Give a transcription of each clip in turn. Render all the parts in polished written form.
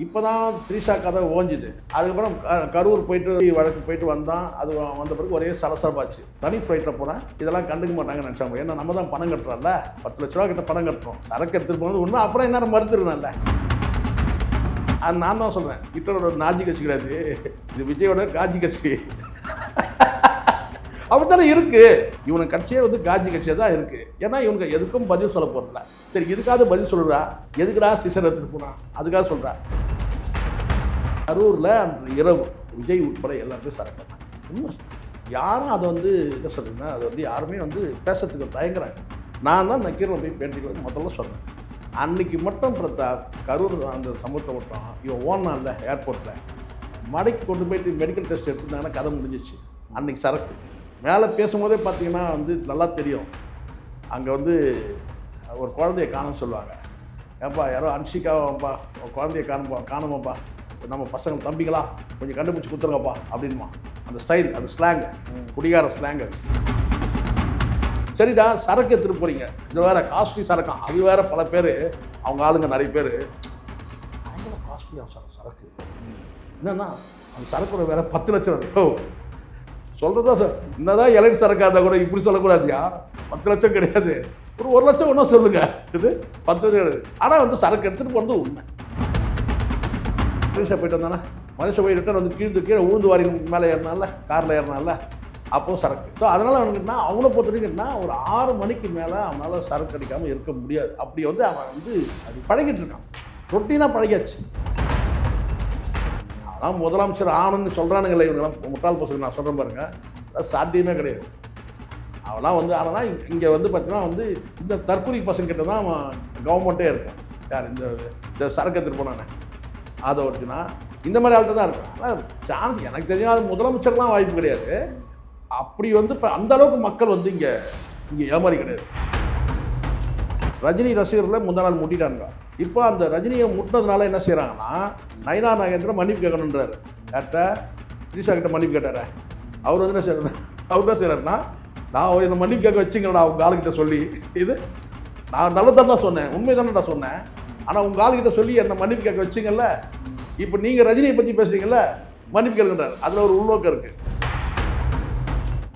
இப்போ தான் த்ரீஷா கதை ஓஞ்சுது. அதுக்கப்புறம் கரூர் போயிட்டு வழக்கு போயிட்டு வந்தான். அது வந்த பிறகு ஒரே சலசலப்பாச்சு. தனி ஃப்ளைட்டில் போனால் இதெல்லாம் கண்டுக்க மாட்டாங்கன்னு நினச்சாங்க. ஏன்னா நம்ம தான் பணம் கட்டுறோம்ல, 10 லட்ச ரூபா கிட்ட பணம் கட்டுறோம். சரக்கு எடுத்துகிட்டு போனது ஒன்று, அப்புறம் என்ன மறுத்துருந்தேன்ல. அது நான் தான் சொல்கிறேன், ஹிட்லரோட நாஜி கட்சி கிடையாது, இது விஜயோட காஜி கட்சி. அப்படித்தானே இருக்கு. இவனுக்கு கட்சியே வந்து காஜி கட்சியாக தான் இருக்கு. ஏன்னா இவனுக்கு எதுக்கும் பதில் சொல்ல போறதில்ல. சரி, இதுக்காக பதில் சொல்றா, எதுக்குடா சிசர் எடுத்துட்டு போனா, அதுக்காக சொல்றா. கரூரில் அன்று இரவு விஜய் உட்பட எல்லாருமே சரக்கு. யாரும் அதை வந்து என்ன சொல்றீங்கன்னா, அதை வந்து யாருமே வந்து பேசுறதுக்கு தயங்குறாங்க. நான் தான் நக்கீரில் போய் பேட்டிக்கு முதல்ல சொன்னேன். அன்னைக்கு மட்டும் பிரதாப் கரூர் அந்த சம்பவத்தை மட்டும் இவன் ஓனான்ல ஏர்போர்ட்டில் மடைக்கு கொண்டு போயிட்டு மெடிக்கல் டெஸ்ட் எடுத்துட்டாங்கன்னா கதை முடிஞ்சிச்சு. அன்னைக்கு சரக்கு மேலே பேசும்போதே பார்த்தீங்கன்னா வந்து நல்லா தெரியும். அங்கே வந்து ஒரு குழந்தைய காணும்னு சொல்லுவாங்க. ஏப்பா யாரோ அன்ஷிகாவாப்பா குழந்தைய காணுமாப்பா, நம்ம பசங்க தம்பிகளா கொஞ்சம் கண்டுபிடிச்சி கொடுத்துருங்கப்பா அப்படின்மா. அந்த ஸ்டைல், அந்த ஸ்லாங்கு, குடிகார ஸ்லாங்கு. சரிடா, சரக்கு எடுத்துகிட்டு போகிறீங்க, இது வேறு காஸ்ட்லி சரக்கம். அது வேறு பல பேர் அவங்க ஆளுங்க நிறைய பேர் பயங்கர காஸ்ட்லியாக சரக்கு. என்னன்னா அந்த சரக்கோட வேறு 10 லட்சம். ஓ சொல்கிறதா சார், என்னதான் எலைட் சரக்காக இருந்தால் கூட இப்படி சொல்லக்கூடாதியா. 10 லட்சம் கிடையாது, ஒரு 1 லட்சம் ஒன்றும் சொல்லுங்கள். இது 10 கிடையாது. ஆனால் வந்து சரக்கு எடுத்துகிட்டு போனது உண்மை. மலேசியா போயிட்டு வந்தானே, மலேசியா போய் ரிட்டர்ன் வந்து கீழே உழுந்து வாரி மேலே ஏறினால, காரில் ஏறினால, அப்போது சரக்கு. ஸோ அதனால் அவனுக்குன்னா அவனை பொறுத்த வரைக்கும்னா ஒரு 6 மணிக்கு மேலே அவனால் சரக்கு அடிக்காமல் இருக்க முடியாது. அப்படி வந்து அவன் வந்து அது பழகிட்டு இருக்கான், ரொட்டீனாக பழகியாச்சு. ஆனால் முதலமைச்சர் ஆனன்னு சொல்கிறானுங்களே இவங்கெல்லாம் முட்டாள் பசங்க. நான் சொல்கிறேன் பாருங்க, அது சாத்தியமே கிடையாது. அவெல்லாம் வந்து ஆனால் இங்கே வந்து பார்த்தீங்கன்னா வந்து இந்த தற்கொலை பசங்கிட்ட தான் கவர்மெண்ட்டே இருக்கும். யார் இந்த சரக்கு எடுத்துகிட்டு போனானே அதை ஒருத்தினா இந்த மாதிரி ஆள்கிட்ட தான் இருக்கும். ஆனால் சான்ஸ் எனக்கு தெரியும், அது முதலமைச்சர்லாம் வாய்ப்பு கிடையாது. அப்படி வந்து இப்போ அந்தளவுக்கு மக்கள் வந்து இங்கே ஏமாறி கிடையாது. ரஜினி ரசிகர்களை முந்தா நாள் முட்டிட்டாங்க. இப்போ அந்த ரஜினியை முட்டினதுனால என்ன செய்கிறாங்கன்னா, நயனா நாகேந்திரன் மன்னிப்பு கேட்கணுன்றார். யார்கிட்ட? த்ரிஷா கிட்ட மன்னிப்பு கேட்டார். அவர் வந்து என்ன செய்யறாரு, அவர் தான் செய்கிறாருன்னா, நான் என்னை மன்னிப்பு கேட்க வச்சுங்களா உங்கள் ஆளுக்கிட்ட சொல்லி. இது நான் நல்லதான் தான் சொன்னேன், உண்மை தானே நான் சொன்னேன். ஆனால் உங்கள் ஆளுக்கிட்ட சொல்லி என்னை மன்னிப்பு கேட்க வச்சிங்கல்ல, இப்போ நீங்கள் ரஜினியை பற்றி பேசுகிறீங்கல்ல, மன்னிப்பு கேட்குறாரு. அதில் ஒரு உள்நோக்கம் இருக்குது.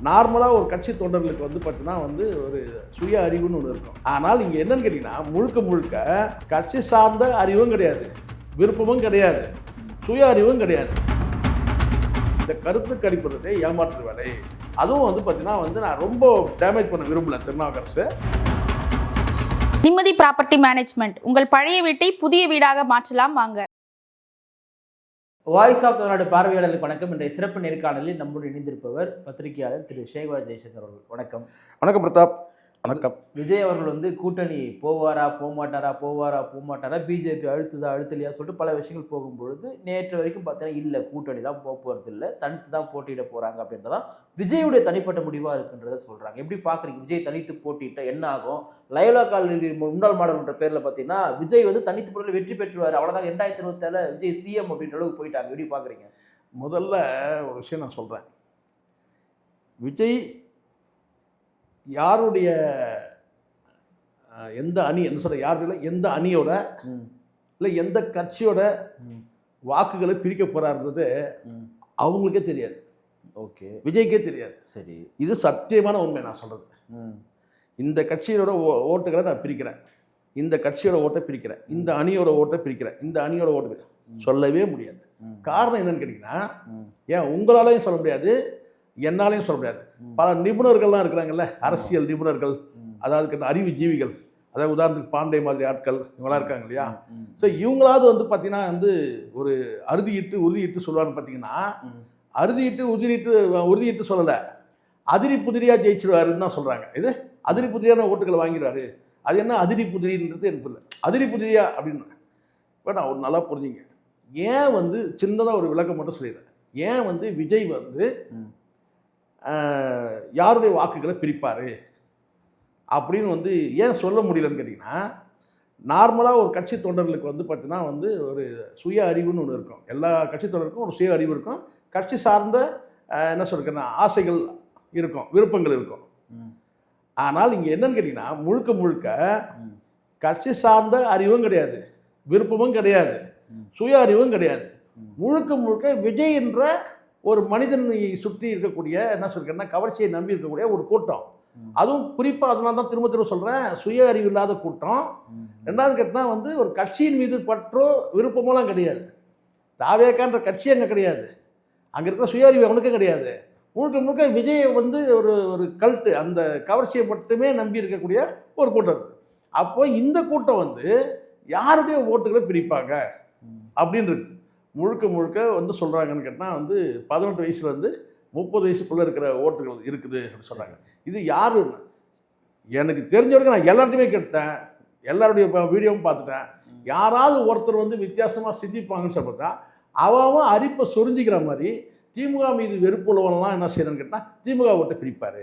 நார்மலாக ஒரு கட்சி தொண்டர்களுக்கு வந்து பார்த்தீங்கன்னா வந்து ஒரு சுய அறிவுன்னு ஒன்று இருக்கும். ஆனால் இங்கே என்னன்னு கேட்டிங்கன்னா, முழுக்க கட்சி சார்ந்த அறிவும் கிடையாது, விருப்பமும் கிடையாது, சுய அறிவும் கிடையாது. இந்த கருத்து கணிப்பதே ஏமாற்று வேலை. அதுவும் வந்து பார்த்தீங்கன்னா வந்து நான் ரொம்ப டேமேஜ் பண்ண விரும்பல திருநாவுக்கரசு. நிம்மதி ப்ராப்பர்ட்டி மேனேஜ்மெண்ட், உங்கள் பழைய வீட்டை புதிய வீடாக மாற்றலாம் வாங்க. வாய்ஸ் ஆஃப் தமிழ்நாடு பார்வையாளர்களுக்கு வணக்கம். இன்றைய சிறப்பு நேர்காணலில் நம்முடன் இணைந்திருப்பவர் பத்திரிகையாளர் திரு சேகர் ஜெய்சங்கர் அவர்கள். வணக்கம். வணக்கம் பிரதாப். வணக்கம். விஜய் அவர்கள் வந்து கூட்டணி போவாரா போமாட்டாரா, பிஜேபி அழுத்தலையா சொல்லிட்டு பல விஷயங்கள் போகும்பொழுது நேற்று வரைக்கும் பார்த்தீங்கன்னா இல்லை, கூட்டணி தான் போகிறது இல்லை, தனித்து தான் போட்டியிட போகிறாங்க அப்படின்றதான் விஜயுடைய தனிப்பட்ட முடிவாக இருக்குன்றதை சொல்கிறாங்க. எப்படி பார்க்குறீங்க? விஜய் தனித்து போட்டியிட்ட என்ன ஆகும்? லயோலா கல்லூரி முன்னாள் மாணவர்ன்ற பேரில் பார்த்தீங்கன்னா விஜய் வந்து தனித்து போட்டியில் வெற்றி பெற்றுவார், அவ்வளோதான் 2027 விஜய் சிஎம் அப்படின்ற அளவுக்கு போயிட்டாங்க. எப்படி பார்க்குறீங்க? முதல்ல ஒரு விஷயம் நான் சொல்கிறேன். விஜய் யாருடைய எந்த அணி என்ன சொல்ற, யாருடைய எந்த அணியோட இல்லை எந்த கட்சியோட வாக்குகளை பிரிக்க போறாருன்றது அவங்களுக்கே தெரியாது. ஓகே, விஜய்க்கே தெரியாது. சரி, இது சத்தியமான உண்மை நான் சொல்றது. இந்த கட்சியோட ஓட்டுகளை நான் பிரிக்கிறேன், இந்த கட்சியோட ஓட்டை பிரிக்கிறேன், இந்த அணியோட ஓட்டை பிரிக்கிறேன், இந்த அணியோட ஓட்டு சொல்லவே முடியாது. காரணம் என்னன்னு கேட்டீங்கன்னா, ஏன் உங்களாலையும் சொல்ல முடியாது, என்னாலையும் சொல்ல முடியாது. பல நிபுணர்கள்லாம் இருக்கிறாங்கல்ல, அரசியல் நிபுணர்கள், அதாவது அறிவு ஜீவிகள், அதாவது உதாரணத்துக்கு பாண்டே மாதிரி ஆட்கள் இவங்களாம் இருக்காங்க இல்லையா. ஸோ இவங்களாவது வந்து பார்த்தீங்கன்னா வந்து ஒரு உறுதியிட்டு சொல்லுவான்னு பார்த்தீங்கன்னா, உறுதியிட்டு சொல்லலை, அதிரி புதிரியாக ஜெயிச்சிருவாருன்னு தான் சொல்கிறாங்க. இது அதிரி புதிரியான ஓட்டுகளை வாங்கிடுவாரு. அது என்ன அதிரி புதிரின்றது எனக்கு இல்லை. அதிரி புதிரியா அப்படின்னு இப்போ நான் ஒரு நல்லா புரிஞ்சுங்க. ஏன் வந்து சின்னதாக ஒரு விளக்கம் மட்டும் சொல்லிடுறேன். ஏன் வந்து விஜய் வந்து யாருடைய வாக்குகளை பிரிப்பார் அப்படின்னு வந்து ஏன் சொல்ல முடியலன்னு கேட்டிங்கன்னா, நார்மலாக ஒரு கட்சி தொண்டர்களுக்கு வந்து பார்த்தீங்கன்னா வந்து ஒரு சுய அறிவுன்னு ஒன்று இருக்கும். எல்லா கட்சி தொண்டருக்கும் ஒரு சுய அறிவு இருக்கும், கட்சி சார்ந்த என்ன சொல்கிறேன்னா ஆசைகள் இருக்கும், விருப்பங்கள் இருக்கும். ஆனால் இங்கே என்னன்னு கேட்டிங்கன்னா, முழுக்க கட்சி சார்ந்த அறிவும் கிடையாது, விருப்பமும் கிடையாது, சுய அறிவும் கிடையாது. முழுக்க முழுக்க விஜய் என்ற ஒரு மனிதனை சுற்றி இருக்கக்கூடிய என்ன சொல்றேன்னா கவர்ச்சியை நம்பி இருக்கக்கூடிய ஒரு கூட்டம். அதுவும் குறிப்பாக அதனால தான் திரும்ப திரும்ப சொல்கிறேன், சுய அறிவு இல்லாத கூட்டம். ரெண்டாவது கேட்டால் வந்து ஒரு கட்சியின் மீது பற்றோ விருப்பமெல்லாம் கிடையாது. தாவேக்கான்ற கட்சி அங்கே கிடையாது, அங்கே இருக்கிற சுய அறிவு அவனுக்கும் கிடையாது. முழுக்க முழுக்க விஜயை வந்து ஒரு ஒரு கல்ட்டு, அந்த கவர்ச்சியை மட்டுமே நம்பி இருக்கக்கூடிய ஒரு கூட்டம் இருக்குது. அப்போ இந்த கூட்டம் வந்து யாருடைய ஓட்டுகளை பிரிப்பாங்க அப்படின்றது முழுக்க முழுக்க வந்து சொல்கிறாங்கன்னு கேட்டால் வந்து 18 வயசுலேருந்து 30 வயசுக்குள்ளே இருக்கிற ஓட்டுகள் இருக்குது அப்படின்னு சொல்கிறாங்க. இது யாரு எனக்கு தெரிஞ்ச வரைக்கும் நான் எல்லாத்தையுமே கேட்டேன், எல்லாருடைய வீடியோவும் பார்த்துட்டேன். யாராவது ஒருத்தர் வந்து வித்தியாசமாக சிந்திப்பாங்கன்னு சொல்லிட்டா அவன் அரிப்பை சொரிஞ்சிக்கிற மாதிரி திமுக மீது வெறுப்புள்ளவன்லாம் என்ன செய்யணும்னு கேட்டால் திமுக ஓட்டை பிரிப்பார்.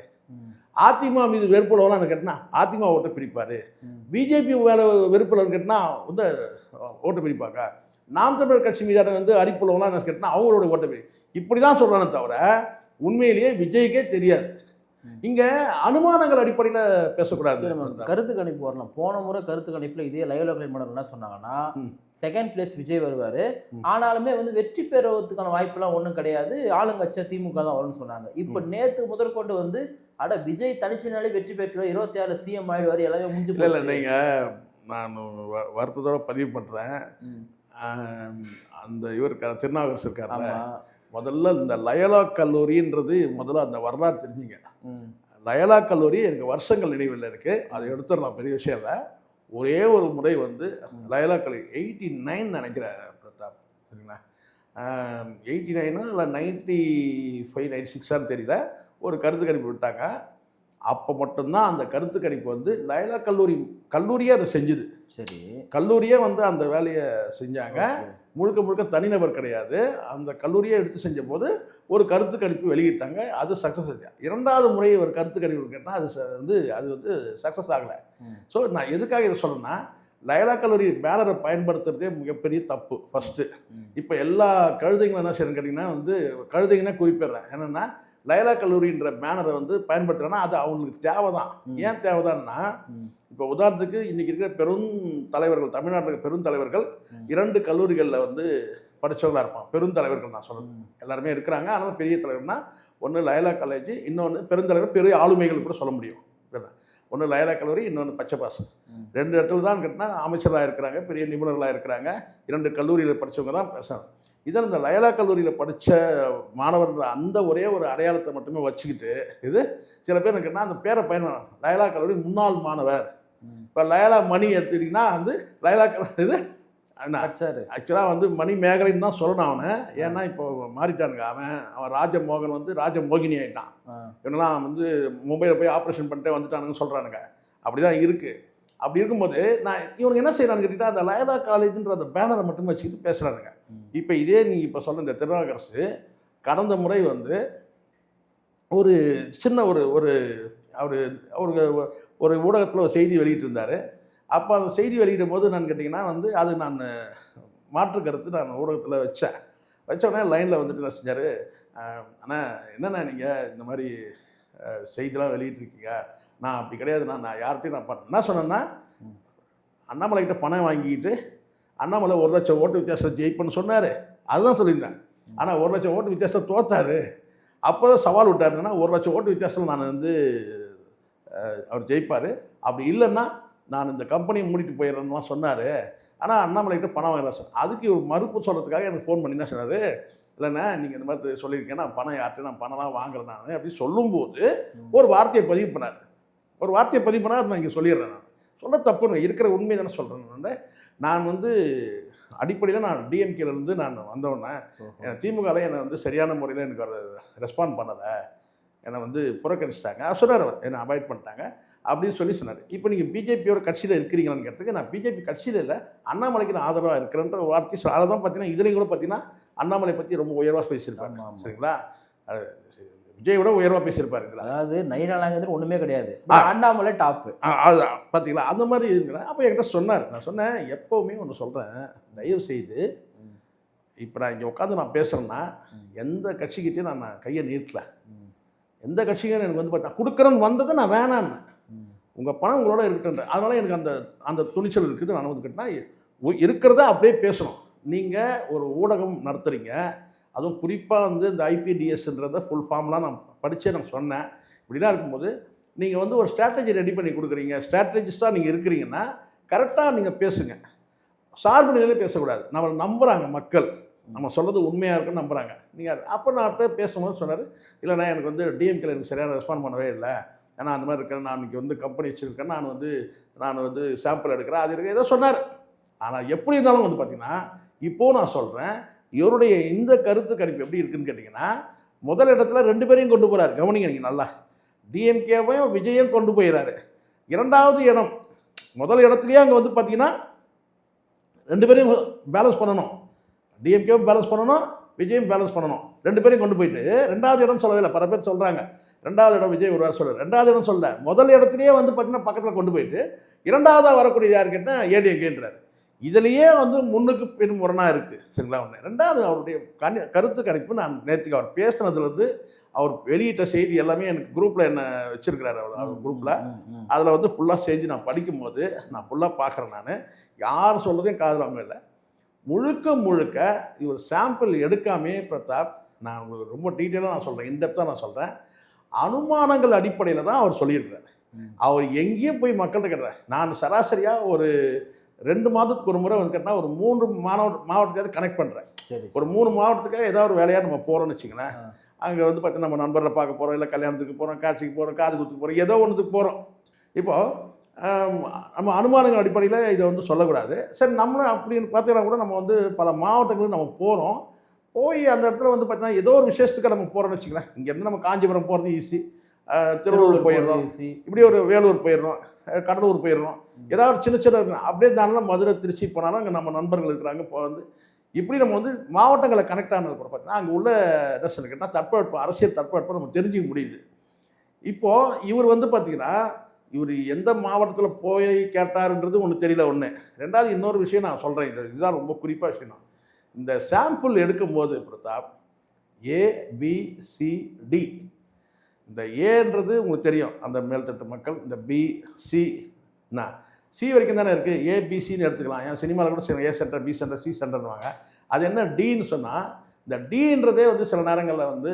அதிமுக மீது வெறுப்புள்ளவன்லாம் என்ன கேட்டால் அதிமுக ஓட்டை பிரிப்பார். பிஜேபி வேலை வெறுப்புள்ளவன்னு கேட்டால் வந்து ஓட்டை பிரிப்பாங்க. நாம் தமிழர் கட்சி மீதான வந்து அரிப்புள்ளவன்லாம் என்ன கேட்டால் அவங்களோட ஓட்டை பிரி இப்படி தான் சொல்கிறானே தவிர உண்மையிலேயே விஜய்க்கே தெரியாது. இங்கே அனுமானங்கள் அடிப்படையில் பேசக்கூடாது. கருத்து கணிப்பு வரலாம். போன முறை கருத்து கணிப்பில் இதே லைவ் லோக்கல் மாடல் என்ன சொன்னாங்கன்னா செகண்ட் பிளேஸ் விஜய் வருவார், ஆனாலுமே வந்து வெற்றி பெறுவதற்கான வாய்ப்புலாம் ஒன்றும் கிடையாது, ஆளுங்கட்சியாக திமுக தான் வரும்னு சொன்னாங்க. இப்போ நேற்று முதற்கொண்டு வந்து அட விஜய் தனிச்சினாலே வெற்றி பெற்றுவார், 26 சிஎம் ஆயிடுவார், எல்லாமே முடிஞ்சு இல்லை. நீங்கள் நான் வருத்தத்தோட பதிவு பண்ணுறேன், அந்த இவர் திருநாவுக்கரசு இருக்காருல்ல, முதல்ல இந்த லயலா கல்லூரின்றது முதல்ல அந்த வரலாறு தெரிஞ்சுங்க. லயலா கல்லூரி எனக்கு வருஷங்கள் நினைவில் இருக்குது, அதை எடுத்துடலாம், பெரிய விஷயம் இல்லை. ஒரே ஒரு முறை வந்து லயலா கல்லூரி 89 நினைக்கிறேன் பிரதாப், சரிங்களா, 89 இல்லை 95 96 தெரியல, ஒரு கருத்து கணிப்பு விட்டாங்க. அப்போ மட்டும்தான் அந்த கருத்து கணிப்பு வந்து லயலா கல்லூரியே அதை செஞ்சுது. சரி, கல்லூரியே வந்து அந்த வேலையை செஞ்சாங்க. முழுக்க முழுக்க தனிநபர் கிடையாது, அந்த கல்லூரியை எடுத்து செஞ்ச போது ஒரு கருத்து கணிப்பு வெளியிட்டாங்க, அது சக்ஸஸ் ஆச்சு. இரண்டாவது முறை ஒரு கருத்து கணிப்பு கேட்டால் அது வந்து சக்ஸஸ் ஆகலை. ஸோ நான் எதுக்காக இதை சொல்கிறேன்னா, லயலா கல்லூரி பேனரை பயன்படுத்துறதே மிகப்பெரிய தப்பு ஃபஸ்ட்டு. இப்போ எல்லா கழுதைங்களும் என்ன செய்யணும்னு கேட்டிங்கன்னா வந்து கழுதைங்கன்னா குறிப்பிடுறேன், என்னென்னா லயலா கல்லூரின்ற பேனரை வந்து பயன்படுத்துகிறேன்னா அது அவங்களுக்கு தேவை தான். ஏன் தேவைதான்னா, இப்போ உதாரணத்துக்கு இன்றைக்கி இருக்கிற பெரும் தலைவர்கள், தமிழ்நாட்டில் பெரும் தலைவர்கள் 2 கல்லூரிகளில் வந்து படித்தவங்களாக இருப்பான். பெருந்தலைவர்கள் நான் சொல்லணும், எல்லாருமே இருக்கிறாங்க. ஆனால் பெரிய தலைவர்னா ஒன்று லயலா காலேஜ், இன்னொன்று பெருந்தலைவர், பெரிய ஆளுமைகள் கூட சொல்ல முடியும். ஒன்று லயலா கல்லூரி, இன்னொன்று பச்சைப்பாஸ். 2 இடத்துல தான் கேட்டால் அமைச்சராக இருக்கிறாங்க, பெரிய நிபுணர்களாக இருக்கிறாங்க. 2 கல்லூரியில் படித்தவங்க தான் பேசுகிறாங்க. இதில் இந்த லயலா கல்லூரியில் படித்த மாணவர்கள் அந்த ஒரே ஒரு அடையாளத்தை மட்டுமே வச்சுக்கிட்டு இது சில பேர் கேட்டால் அந்த பேரை பயன்படும், லயலா கல்லூரி முன்னாள் மாணவர். இப்போ லயலா மணி எடுத்துக்கிட்டிங்கன்னா வந்து லயலா கல்லூரி இது ஆக்சுவலாக வந்து மணி மேகலைன்னு தான் சொல்லணும் அவனை. ஏன்னா இப்போ மாறிட்டானுங்க, அவன் ராஜமோகன் வந்து ராஜமோகினி ஆகிட்டான். இவனெல்லாம் வந்து மும்பையில் போய் ஆப்ரேஷன் பண்ணிட்டே வந்துட்டானுங்கன்னு சொல்கிறானுங்க. அப்படி தான் இருக்குது. அப்படி இருக்கும்போது நான் இவனுக்கு என்ன செய்யறான்னு கேட்டிங்கன்னா, அந்த லயலா காலேஜுன்ற அந்த பேனரை மட்டும் வச்சுக்கிட்டு பேசுகிறானுங்க. இப்போ இதே நீங்கள் இப்போ சொல்ல இந்த திருநாவுக்கரசு கடந்த முறை வந்து ஒரு சின்ன ஒரு அவருக்கு ஒரு ஊடகத்தில் ஒரு செய்தி வெளியிட்டிருந்தார். அப்போ அந்த செய்தி வெளியிடும் போது நான் கேட்டிங்கன்னா வந்து அது நான் மாற்று கருத்து நான் ஊடகத்தில் வச்சோடனே லைனில் வந்துட்டு என்ன செஞ்சார், ஆனால் என்னென்ன நீங்கள் இந்த மாதிரி செய்திலாம் வெளியிட்டிருக்கீங்க, நான் அப்படி கிடையாது, நான் யார்கிட்டையும் நான் என்ன சொன்னேன்னா, அண்ணாமலைக்கிட்ட பணம் வாங்கிக்கிட்டு அண்ணாமலை 1 லட்சம் ஓட்டு வித்தியாசம் ஜெயிப்பேன்னு சொன்னார், அதுதான் சொல்லியிருந்தேன். ஆனால் 1 லட்சம் ஓட்டு வித்தியாசம் தோத்தார். அப்போ சவால் விட்டாருன்னா 1 லட்சம் ஓட்டு வித்தியாசம் நான் வந்து அவர் ஜெயிப்பார், அப்படி இல்லைன்னா நான் இந்த கம்பெனியை மூடிட்டு போயிடுறேன்னு சொன்னார். ஆனால் அண்ணாமலைக்கிட்ட பணம் வாங்குறேன் சார். அதுக்கு ஒரு மறுப்பு சொல்கிறதுக்காக எனக்கு ஃபோன் பண்ணி தான் சொன்னார், இல்லைண்ணா நீங்கள் இந்த மாதிரி சொல்லியிருக்கேன், நான் பணம் யார்கிட்ட நான் பணம்லாம் வாங்குறேன் நான் அப்படி சொல்லும்போது ஒரு வார்த்தையை பதிவு பண்ணார். நான் இங்கே சொல்லிடுறேன், நான் சொல்ல தப்புன்னு இருக்கிற உண்மை தானே சொல்கிறேன். நான் வந்து அடிப்படையில் நான் டிஎம்கேலேருந்து நான் வந்தோடனே திமுகவில் என்னை வந்து சரியான முறையில் எனக்கு ஒரு ரெஸ்பாண்ட் பண்ணலை, என்னை வந்து புறக்கணிச்சிட்டாங்க சொன்னார், அவர் என்னை அவாய்ட் பண்ணிட்டாங்க அப்படின்னு சொன்னார். இப்போ நீங்கள் பிஜேபியோட கட்சியில் இருக்கிறீங்களான்னு கேட்டதுக்கு, நான் பிஜேபி கட்சியில் இல்லை, அண்ணாமலைக்கு நான் ஆதரவாக இருக்கிறேன்ற வார்த்தை அதை தான் பார்த்தீங்கன்னா இதுலேயும் கூட பார்த்தீங்கன்னா அண்ணாமலை பற்றி ரொம்ப உயர்வாக பேசியிருப்பாங்க. சரிங்களா, விஜயோட உயர்வாக பேசியிருப்பாருங்களா, அதாவது நயினாலாங்கிறது ஒன்றுமே கிடையாது, அண்ணாமலை டாப்பு, அதுதான் பார்த்தீங்களா, அந்த மாதிரி இருக்குல்ல. அப்போ என்கிட்ட சொன்னார், நான் சொன்னேன் எப்போவுமே ஒன்று சொல்கிறேன், தயவு செய்து இப்போ நான் இங்கே உட்காந்து நான் பேசுகிறேன்னா எந்த கட்சிக்கிட்டையும் நான் கையை நீட்டல, எந்த கட்சிக்கும் எனக்கு வந்து பார்த்தா கொடுக்குறேன்னு வந்ததை நான் வேணான்னு, உங்கள் பணம் உங்களோட இருக்கட்டும், அதனால் எனக்கு அந்த துணிச்சல் இருக்குது. நான் வந்து கேட்டால் இருக்கிறத அப்படியே பேசணும், நீங்கள் ஒரு ஊடகம் நடத்துகிறீங்க, அதுவும் குறிப்பாக வந்து இந்த ஐபிடிஎஸ்ன்றத ஃபுல் ஃபார்ம்லாம் நான் படித்தே நான் சொன்னேன். இப்படிலாம் இருக்கும்போது நீங்கள் வந்து ஒரு ஸ்ட்ராட்டஜி ரெடி பண்ணி கொடுக்குறீங்க, ஸ்ட்ராட்டஜிஸ்ட்டாக நீங்கள் இருக்கிறீங்கன்னா கரெக்டாக நீங்கள் பேசுங்க. சார்பு நிலையிலே பேசக்கூடாது. நம்மளை நம்புகிறாங்க மக்கள், நம்ம சொல்கிறது உண்மையாக இருக்குன்னு நம்புகிறாங்க. நீங்கள் அப்போ நான் அவர்கிட்ட பேசும்போது சொன்னார், இல்லைண்ணா எனக்கு வந்து டிஎம்கேல எனக்கு சரியான ரெஸ்பாண்ட் பண்ணவே இல்லை, ஏன்னா அந்த மாதிரி இருக்கிறேன், நான் இன்றைக்கி வந்து கம்பெனி வச்சுருக்கேன், நான் வந்து சாம்பிள் எடுக்கிறேன், அது எடுக்க ஏதோ சொன்னார். ஆனால் எப்படி இருந்தாலும் வந்து பார்த்திங்கன்னா இப்போது நான் சொல்கிறேன், இவருடைய இந்த கருத்து கணிப்பு எப்படி இருக்குதுன்னு கேட்டிங்கன்னா, முதல் இடத்துல 2 பேரையும் கொண்டு போகிறார். கவனிங்க நீங்கள் நல்லா, டிஎம்கேவையும் விஜயும் கொண்டு போயிடறாரு. 2வது இடம், முதல் இடத்துலையே அங்கே வந்து பார்த்திங்கன்னா 2 பேரையும் பேலன்ஸ் பண்ணணும், டிஎம்கேவும் பேலன்ஸ் பண்ணணும், விஜயும் பேலன்ஸ் பண்ணணும். 2 பேரையும் கொண்டு போயிட்டு 2வது இடம் சொல்லவே இல்லை. பல பேர் சொல்கிறாங்க 2வது இடம் விஜய் ஒரு சொல்கிறார், 2வது இடம் சொல்ல, முதல் இடத்துலையே வந்து பார்த்திங்கன்னா பக்கத்தில் கொண்டு போயிட்டு 2வதாக வரக்கூடிய யார் கேட்டால் ஏடிஎம்கேன்றார். இதுலேயே வந்து முன்னுக்கு பின் முரணாக இருக்குது. சரிங்களா? ஒன்று. 2வது அவருடைய கருத்து கணிப்பு, நான் நேற்றுக்கு அவர் பேசுனதுலேருந்து அவர் வெளியிட்ட செய்தி எல்லாமே எனக்கு குரூப்பில் என்ன வச்சுருக்கிறாரு, அவர் குரூப்பில். அதில் வந்து ஃபுல்லாக செய்தி நான் படிக்கும்போது நான் ஃபுல்லாக பார்க்குறேன். நான் யார் சொல்கிறதையும் காதில் அவங்க இல்லை. முழுக்க இவர் சாம்பிள் எடுக்காமே பிரதாப், நான் உங்களுக்கு ரொம்ப டீட்டெயிலாக நான் சொல்கிறேன், இன்டெப்த்தாக நான் சொல்கிறேன், அனுமானங்கள் அடிப்படையில் தான் அவர் சொல்லியிருக்கிறார். அவர் எங்கேயும் போய் மக்கள்கிட்ட கேட்டார். நான் சராசரியாக ஒரு 2 மாதத்துக்கு ஒரு முறை வந்து கேட்டால் ஒரு 3 மாவட்டத்தையாவது கனெக்ட் பண்ணுறேன். ஒரு 3 மாவட்டத்துக்காக ஏதாவது ஒரு வேலையாக நம்ம போகிறோம்னு வச்சுங்களேன். அங்கே வந்து பார்த்தீங்கன்னா நம்ம நண்பர்களை பார்க்க போகிறோம், இல்லை கல்யாணத்துக்கு போகிறோம், காட்சிக்கு போகிறோம், காது குத்துக்கு போகிறோம், ஏதோ ஒன்றுக்கு போகிறோம். இப்போது நம்ம அனுமானங்கள் அடிப்படையில் இதை வந்து சொல்லக்கூடாது. சரி, நம்மளும் அப்படின்னு பார்த்தீங்கன்னா கூட நம்ம வந்து பல மாவட்டங்களுக்கு நம்ம போகிறோம். போய் அந்த இடத்துல வந்து பார்த்தீங்கன்னா ஏதோ ஒரு விசேஷத்துக்கு நம்ம போகிறோம்னு வச்சுக்கலாம். இங்கேருந்து நம்ம காஞ்சிபுரம் போகிறது ஈஸி, திருவள்ளூர் போயிடுறோம், இப்படி ஒரு வேலூர் போயிடுறோம், கடலூர் போயிடுறோம், ஏதாவது சின்ன அப்படியே தானே மதுரை திருச்சி போனாலும் அங்கே நம்ம நண்பர்கள் இருக்கிறாங்க. இப்போ வந்து இப்படி நம்ம வந்து மாவட்டங்களை கனெக்ட் ஆனது கூட பார்த்தீங்கன்னா அங்கே உள்ள என்ன சொல்லி கேட்டால் தட்பவெட்ப அரசியல் தட்பவெட்பம் நம்ம தெரிஞ்சிக்க முடியுது. இப்போது இவர் வந்து பார்த்திங்கன்னா இவர் எந்த மாவட்டத்தில் போய் கேட்டாருன்றது ஒன்று தெரியல. ஒன்று. 2வது இன்னொரு விஷயம் நான் சொல்கிறேன், இதுதான் ரொம்ப குறிப்பாக விஷயம். இந்த சாம்பிள் எடுக்கும்போது பிரதாப் ABCD, இந்த ஏன்றது உங்களுக்கு தெரியும், அந்த மேல்தட்டு மக்கள். இந்த BC சி வரைக்கும் தானே இருக்குது, ABCன்னு எடுத்துக்கலாம். ஏன் சினிமாவில் கூட A centre, B centre, C சென்டர்னுவாங்க. அது என்ன டின்னு சொன்னால், இந்த டின்றதே வந்து சில நேரங்களில் வந்து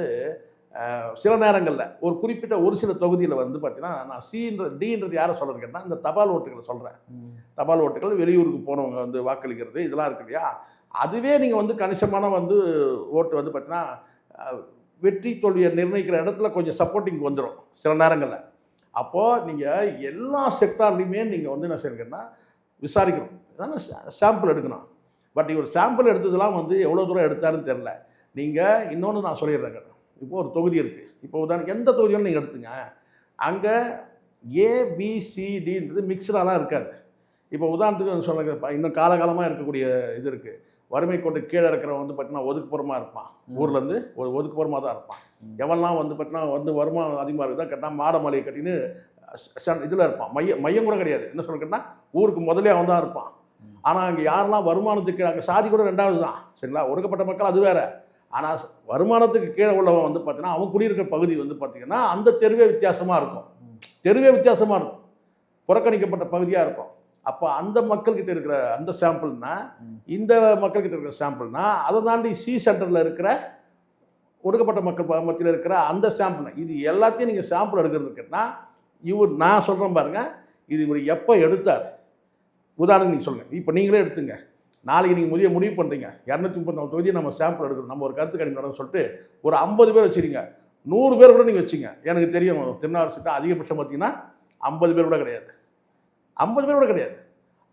ஒரு குறிப்பிட்ட ஒரு சில தொகுதியில் வந்து பார்த்தீங்கன்னா, நான் டின்றது யாரை சொல்கிறது கேட்டால் இந்த தபால் ஓட்டுகளை சொல்கிறேன். தபால் ஓட்டுகள் வெளியூருக்கு போனவங்க வந்து வாக்களிக்கிறது இதெல்லாம் இருக்கு இல்லையா, அதுவே நீங்கள் வந்து கணிசமான வந்து ஓட்டு வந்து பார்த்தீங்கன்னா வெற்றி தோல்வியை நிர்ணயிக்கிற இடத்துல கொஞ்சம் சப்போர்ட்டிங் வந்துடும் சில நேரங்களில். அப்போது நீங்கள் எல்லா செக்டார்லையுமே நீங்கள் வந்து என்ன செய்யணுங்கன்னா விசாரிக்கணும், ஏன்னா சாம்பிள் எடுக்கணும். பட் இவர் சாம்பிள் எடுத்ததெல்லாம் வந்து எவ்வளோ தூரம் எடுத்தாருன்னு தெரில. நீங்கள் இன்னொன்று நான் சொல்லிடுறேங்க, இப்போது ஒரு தொகுதி இருக்குது, இப்போ உதாரணம் எந்த தொகுதியும் நீங்கள் எடுத்துங்க, அங்கே ABCDன்றது மிக்சடாலாம் இருக்காது. இப்போ உதாரணத்துக்கு சொல்லுங்க, இன்னும் காலகாலமாக இருக்கக்கூடிய இது இருக்குது, வறுமை கோட்டு கீழே இருக்கிறவன் வந்து பார்த்தீங்கன்னா ஒதுக்குப்புறமாக இருப்பான், ஊர்லேருந்து ஒரு ஒதுக்குப்புறமாக தான் இருப்பான். எவன்லாம் வந்து பார்த்தீங்கன்னா வந்து வருமானம் அதிகமாக இருக்குதான் கேட்டால் மாட மலையை கட்டின்னு இதில் இருப்பான், மையம் கூட கிடையாது. என்ன சொல்ல கேட்டால் ஊருக்கு முதலே அவன் தான் இருப்பான். ஆனால் அங்கே யாரெல்லாம் வருமானத்துக்கு அங்கே சாதி கூட 2வது தான். சரிங்களா? ஒடுக்கப்பட்ட மக்கள் அது வேறு. ஆனால் வருமானத்துக்கு கீழே உள்ளவன் வந்து பார்த்தீங்கன்னா அவன் குடியிருக்கிற பகுதி வந்து பார்த்திங்கன்னா அந்த தெருவே வித்தியாசமாக இருக்கும், புறக்கணிக்கப்பட்ட பகுதியாக இருக்கும். அப்போ அந்த மக்கள்கிட்ட இருக்கிற அந்த சாம்பிள்னா, இந்த மக்கள்கிட்ட இருக்கிற சாம்பிள்னா, அதை தாண்டி C சென்டரில் இருக்கிற ஒடுக்கப்பட்ட மக்கள் மத்தியில் இருக்கிற அந்த சாம்பிள், இது எல்லாத்தையும் நீங்கள் சாம்பிள் எடுக்கிறது கேட்டால் இவர் நான் சொல்கிறேன் பாருங்கள், இது இவர் எப்போ எடுத்தார் உதாரணம் நீங்கள் சொல்லுங்கள். இப்போ நீங்களே எடுத்துங்க, நாளைக்கு நீங்கள் முடிவு பண்ணுறீங்க 234 தொகுதியை நம்ம சாம்பிள் எடுக்கணும், நம்ம ஒரு கருத்து கணிப்பு நடந்து சொல்லிட்டு ஒரு 50 பேர் வச்சுருங்க, 100 பேர் கூட நீங்கள் வச்சுங்க. எனக்கு தெரியும் திருநாவரசுக்கு அதிகபட்சம் பார்த்தீங்கன்னா 50 பேர் கூட கிடையாது, 50 பேர் கூட கிடையாது.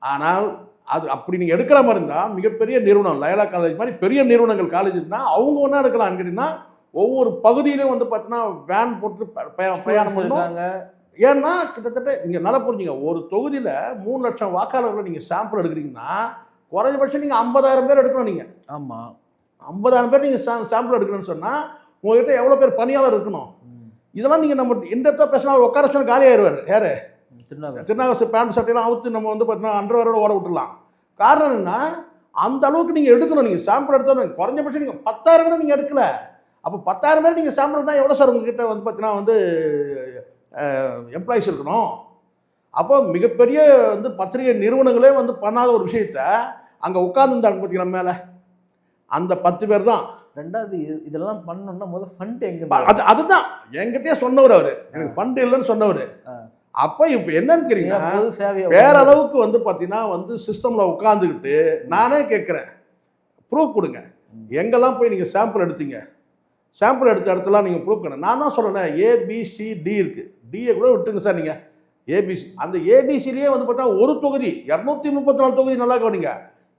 ஆனால் அது அப்படி நீங்கள் எடுக்கிற மாதிரி இருந்தால் மிகப்பெரிய நிறுவனம் லயலா காலேஜ் மாதிரி பெரிய நிறுவனங்கள் காலேஜ் இருந்தால் அவங்க ஒன்றா எடுக்கலாம். கேட்டிங்கன்னா ஒவ்வொரு பகுதியிலும் வந்து பார்த்தீங்கன்னா வேன் போட்டு பிரயாணம் பண்ணுவாங்க. ஏன்னா கிட்டத்தட்ட நீங்கள் நல்லா புரிஞ்சுங்க, ஒரு தொகுதியில் 3 லட்சம் வாக்காளர்களை நீங்கள் சாம்பிள் எடுக்கிறீங்கன்னா குறைஞ்சபட்சம் நீங்கள் 50,000 பேர் எடுக்கணும். நீங்கள் ஆமாம் 50,000 பேர் நீங்கள் சாம்பிள் எடுக்கணும்னு சொன்னால் உங்கள்கிட்ட எவ்வளோ பேர் பணியாளர் இருக்கணும். இதெல்லாம் நீங்கள் நம்ம இன்டெப்த்தாக பேசினா உட்கார சொன்னால் காலி ஆயிடுவார். யார்? திருநாகரசு பேண்ட் சட்டையெல்லாம் அவுத்து நம்ம வந்து பார்த்தீங்கன்னா அண்டர்வேரோட ஓட விட்டுடலாம். காரணம் என்ன, அந்த அளவுக்கு நீங்கள் எடுக்கணும். நீங்கள் சாம்பிள் எடுத்தால் குறைஞ்சபட்சம் நீங்கள் 10,000 கூட நீங்கள் எடுக்கல. அப்போ 10,000 பேர் நீங்கள் சாம்பிள் தான் எவ்வளோ சார் உங்ககிட்ட வந்து பார்த்தீங்கன்னா வந்து எம்ப்ளாயிஸ் இருக்கணும். அப்போ மிகப்பெரிய வந்து பத்திரிகை நிறுவனங்களே வந்து பண்ணாத ஒரு விஷயத்த அங்கே உட்காந்துருந்தாங்க பார்த்தீங்கன்னா மேலே அந்த 10 பேர் தான். ரெண்டாவது இதெல்லாம் பண்ணணும்னா முதல் ஃபண்ட் எங்க அதுதான் என்கிட்டயே சொன்னவர் அவர், எனக்கு ஃபண்ட் இல்லைன்னு சொன்னவர். அப்போ இப்போ என்னன்னு கேட்டீங்கன்னா பேரளவுக்கு வந்து பார்த்தீங்கன்னா வந்து சிஸ்டமில் உட்காந்துக்கிட்டு நானே கேட்குறேன் ப்ரூஃப் கொடுங்க, எங்கெல்லாம் போய் நீங்கள் சாம்பிள் எடுத்தீங்க, சாம்பிள் எடுத்த இடத்துலாம் நீங்கள் ப்ரூஃப் பண்ண. நான் தான் சொல்கிறேன் ABCD இருக்குது, டியை கூட விட்டுங்க சார். நீங்கள் ஏபிசி அந்த ஏபிசிலேயே வந்து பார்த்தா ஒரு தொகுதி 234 தொகுதி நல்லா கவனிங்க.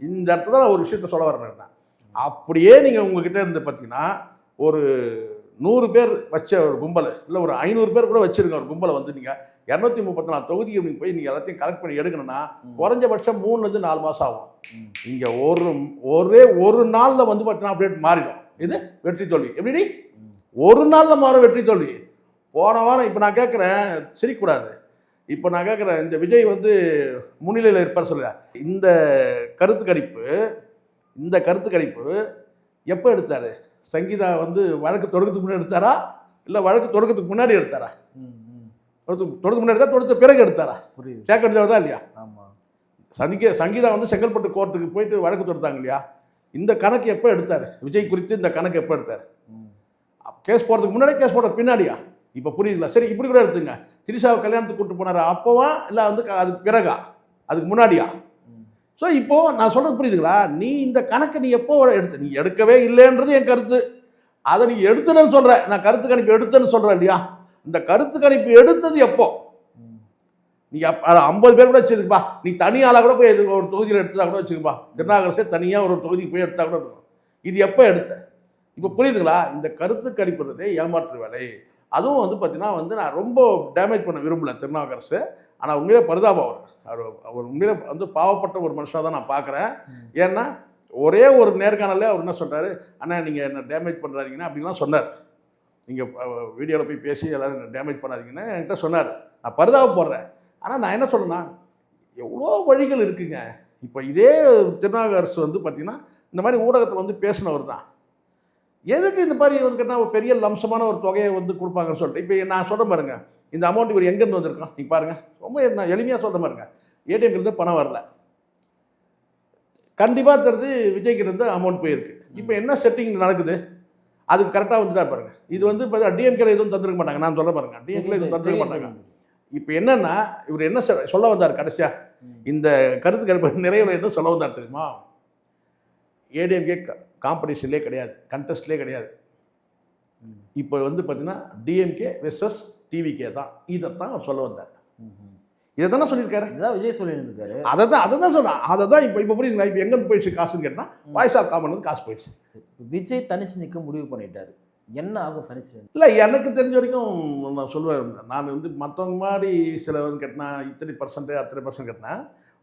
இந்த இடத்துல தான் ஒரு விஷயத்த சொல்ல வரேன். அப்படியே நீங்கள் உங்ககிட்ட இருந்து பார்த்தீங்கன்னா ஒரு 100 பேர் வச்ச ஒரு கும்பல் இல்லை ஒரு 500 பேர் கூட வச்சுருங்க ஒரு கும்பலை வந்து நீங்கள் 234 தொகுதியை நீங்கள் போய் நீங்கள் எல்லாத்தையும் கலெக்ட் பண்ணி எடுக்கணும்னா குறைஞ்சபட்சம் 3 to 4 மாதம் ஆகும். இங்கே ஒரே ஒரு நாளில் வந்து பார்த்தீங்கன்னா அப்டேட் மாறிடும். இது வெற்றி தோல்வி. எப்படி ஒரு நாளில் மாறும் வெற்றி தோல்வி. போன வாரம் இப்போ நான் கேட்குறேன், சிரிக்கக்கூடாது, இப்போ நான் கேட்குறேன், இந்த விஜய் வந்து முன்னிலையில் இருப்பார் சொல்லுங்க. இந்த கருத்து கணிப்பு எப்போ எடுத்தார்? சங்கீதா வந்து வழக்கு தொடக்கத்துக்கு முன்னாடி எடுத்தாரா இல்லை வழக்கு தொடக்கத்துக்கு முன்னாடி எடுத்தாரா? தொடக்க முன்னாடி தான் தொடக்க பிறகு எடுத்தாரா? புரியுது. கேட்க வேண்டியதா இல்லையா? ஆமாம். சங்கீதா வந்து செங்கல்பட்டு கோர்ட்டுக்கு போயிட்டு வழக்கு தொடுத்தாங்க இல்லையா? இந்த கணக்கு எப்போ எடுத்தார்? விஜய் குறித்து இந்த கணக்கு எப்போ எடுத்தார்? கேஸ் போடுறதுக்கு முன்னாடி கேஸ் போடுற பின்னாடியா? இப்போ புரியுதுங்களா? சரி, இப்படி கூட எடுத்துங்க. திரிஷாவை கல்யாணத்துக்கு கூப்பிட்டு போனார் அப்போவா இல்லை வந்து அதுக்கு பிறகா, அதுக்கு முன்னாடியா? ஸோ இப்போது நான் சொல்கிறது புரியுதுங்களா? நீ இந்த கணக்கை நீ எப்போ எடுத்து, நீ எடுக்கவே இல்லைன்றது என் கருத்து. அதை நீ எடுத்துன்னு சொல்கிற, நான் கருத்து கணிப்பு எடுத்தேன்னு சொல்கிறேன் இல்லையா? இந்த கருத்து கணிப்பு எடுத்தது எப்போ? நீ 50 பேர் கூட வச்சுருக்குப்பா, நீ தனியாளாக கூட போய் ஒரு தொகுதியில் எடுத்ததாக கூட வச்சுருப்பா, திருநாகரசே தனியாக ஒரு தொகுதிக்கு போய் எடுத்தால் கூட இருக்கும். இது எப்போ எடுத்த? இப்போ புரியுதுங்களா? இந்த கருத்து கணிப்புறதே ஏமாற்று வேலை. அதுவும் வந்து பார்த்தீங்கன்னா வந்து நான் ரொம்ப டேமேஜ் பண்ண விரும்பல திருநாவுக்கரசு. ஆனால் உண்மையிலே பரிதாபம் அவர் உண்மையிலே வந்து பாவப்பட்ட ஒரு மனுஷனாக தான் நான் பார்க்குறேன். ஏன்னா ஒரே ஒரு நேர்காணலே அவர் என்ன சொல்கிறாரு, அண்ணா நீங்கள் என்ன டேமேஜ் பண்ணுறாதீங்கன்னா அப்படின்லாம் சொன்னார். நீங்கள் வீடியோவில் போய் பேசி எல்லோரும் என்ன டேமேஜ் பண்ணாதீங்கன்னு என்கிட்ட சொன்னார். நான் பரிதாபப்படுறேன். ஆனால் நான் என்ன சொல்கிறேன்னா எவ்வளோ வழிகள் இருக்குங்க. இப்போ இதே திருநாவுக்கரசு வந்து பார்த்திங்கன்னா இந்த மாதிரி ஊடகத்தில் வந்து பேசினவர் தான். எதுக்கு இந்த மாதிரி வந்து கேட்டால் ஒரு பெரிய லம்சமான ஒரு தொகையை வந்து கொடுப்பாங்கன்னு சொல்லிட்டு இப்போ நான் சொல்கிறேன் பாருங்க, இந்த அமௌண்ட் இவர் எங்கேருந்து வந்திருக்கோம் நீங்கள் பாருங்கள். ரொம்ப நான் எளிமையாக சொல்கிற பாருங்க, ஏடிஎம்லேருந்து பணம் வரல, கண்டிப்பாக தெரிஞ்சு விஜய்க்கு இருந்து அமௌண்ட் போயிருக்கு. இப்போ என்ன செட்டிங் நடக்குது அதுக்கு கரெக்டாக வந்துட்டா பாருங்க. இது வந்து டிஎம்கேல எதுவும் தந்துருக்க மாட்டாங்க. நான் சொல்ல பாருங்க, டிஎம்கேல எதுவும் தந்துருக்க மாட்டாங்க. இப்போ என்னன்னா இவர் என்ன சொல்ல வந்தார் கடைசியாக இந்த கருத்து கணிப்பு நிறைவில் எதுவும் சொல்ல வந்தார் தெரியுமா? ஏடிஎம்கே காம்படிஷன்லேயே கிடையாது, கண்டெஸ்ட்லேயே கிடையாது. இப்போ வந்து பார்த்தீங்கன்னா டிஎம்கே வெர்சஸ் டிவிகே தான். இதைத்தான் அவர் சொல்ல வந்தார். இதை தானே சொல்லியிருக்காரு. இதான் விஜய் சொல்லியிருக்காரு. அதை தான் சொன்னான். அதை தான் இப்போ புரியுதுங்களா? இப்போ எங்கே போயிடுச்சு காசுன்னு கேட்டால் வாய்ஸ் ஆஃப் காமன் காசு போயிடுச்சு. விஜய் தனிச்சு நிற்க முடிவு பண்ணிட்டாரு. என்ன ஆகும் தனிச்சு? இல்லை, எனக்கு தெரிஞ்ச வரைக்கும் நான் சொல்லுவேன், நான் வந்து மற்றவங்க மாதிரி சிலவன் கேட்டினா இத்தனை பர்சன்ட் அத்தனை பர்சன்ட் கேட்டினா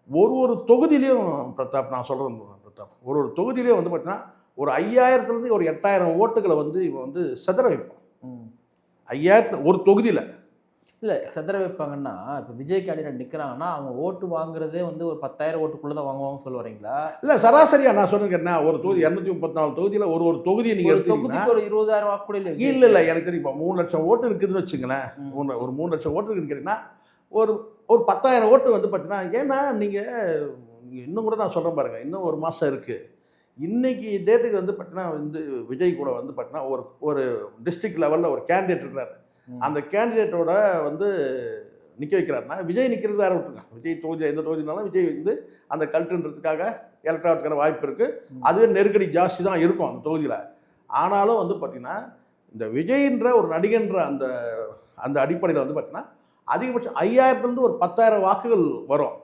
ஒரு தொகுதியிலையும் பிரதாப், நான் சொல்கிறேன் பிரதாப், ஒரு தொகுதியிலையும் வந்து பார்த்தீங்கன்னா ஒரு 5000 ஒரு 8000 ஓட்டுகளை வந்து இவன் வந்து செதற வைப்பான். 5000 ஒரு தொகுதியில் இல்லை செதற வைப்பாங்கன்னா, இப்போ விஜய் கேண்டிடேட் நிற்கிறாங்கன்னா அவங்க ஓட்டு வாங்குறதே வந்து ஒரு 10,000 ஓட்டுக்குள்ளே தான் வாங்குவாங்க சொல்ல வரீங்களா? இல்லை, சராசரியாக நான் சொன்னது என்ன, ஒரு தொகுதி 234 தொகுதியில் ஒரு தொகுதியை நீங்கள் எடுத்தீங்கன்னா ஒரு 20,000 வாக்கு கூட இல்லை. இல்லை எனக்கு தெரியும். இப்போ 3 லட்சம் ஓட்டு இருக்குதுன்னு வச்சுங்களேன், ஒரு 3 லட்சம் ஓட்டு இருக்குன்னு ஒரு 10,000 ஓட்டு வந்து பார்த்தீங்கன்னா, ஏன்னா நீங்கள் இன்னும் கூட நான் சொல்கிறேன் பாருங்கள், இன்னும் ஒரு மாதம் இருக்குது. இன்றைக்கி டேட்டுக்கு வந்து பார்த்தீங்கன்னா வந்து விஜய் கூட வந்து பார்த்தீங்கன்னா ஒரு டிஸ்ட்ரிக்ட் லெவலில் ஒரு கேண்டிடேட் இருக்கிறார். அந்த கேண்டிடேட்டோட வந்து நிற்க வைக்கிறாருன்னா விஜய் நிற்கிறது வேறு விட்டுருங்க. விஜய் தொகுதி எந்த தொகுதினாலும் விஜய் வந்து அந்த கல்ட்டுன்றதுக்காக எலக்ட் ஆகிறதுக்கான வாய்ப்பு இருக்குது. அதுவே நெருக்கடி ஜாஸ்தி தான் இருக்கும் அந்த தொகுதியில். ஆனாலும் வந்து பார்த்திங்கன்னா இந்த விஜய்ன்ற ஒரு நடிகன்ற அந்த அந்த அடிப்படையில் வந்து பார்த்திங்கன்னா அதிகபட்சம் 5000 ஒரு 10,000 வாக்குகள் வரும்.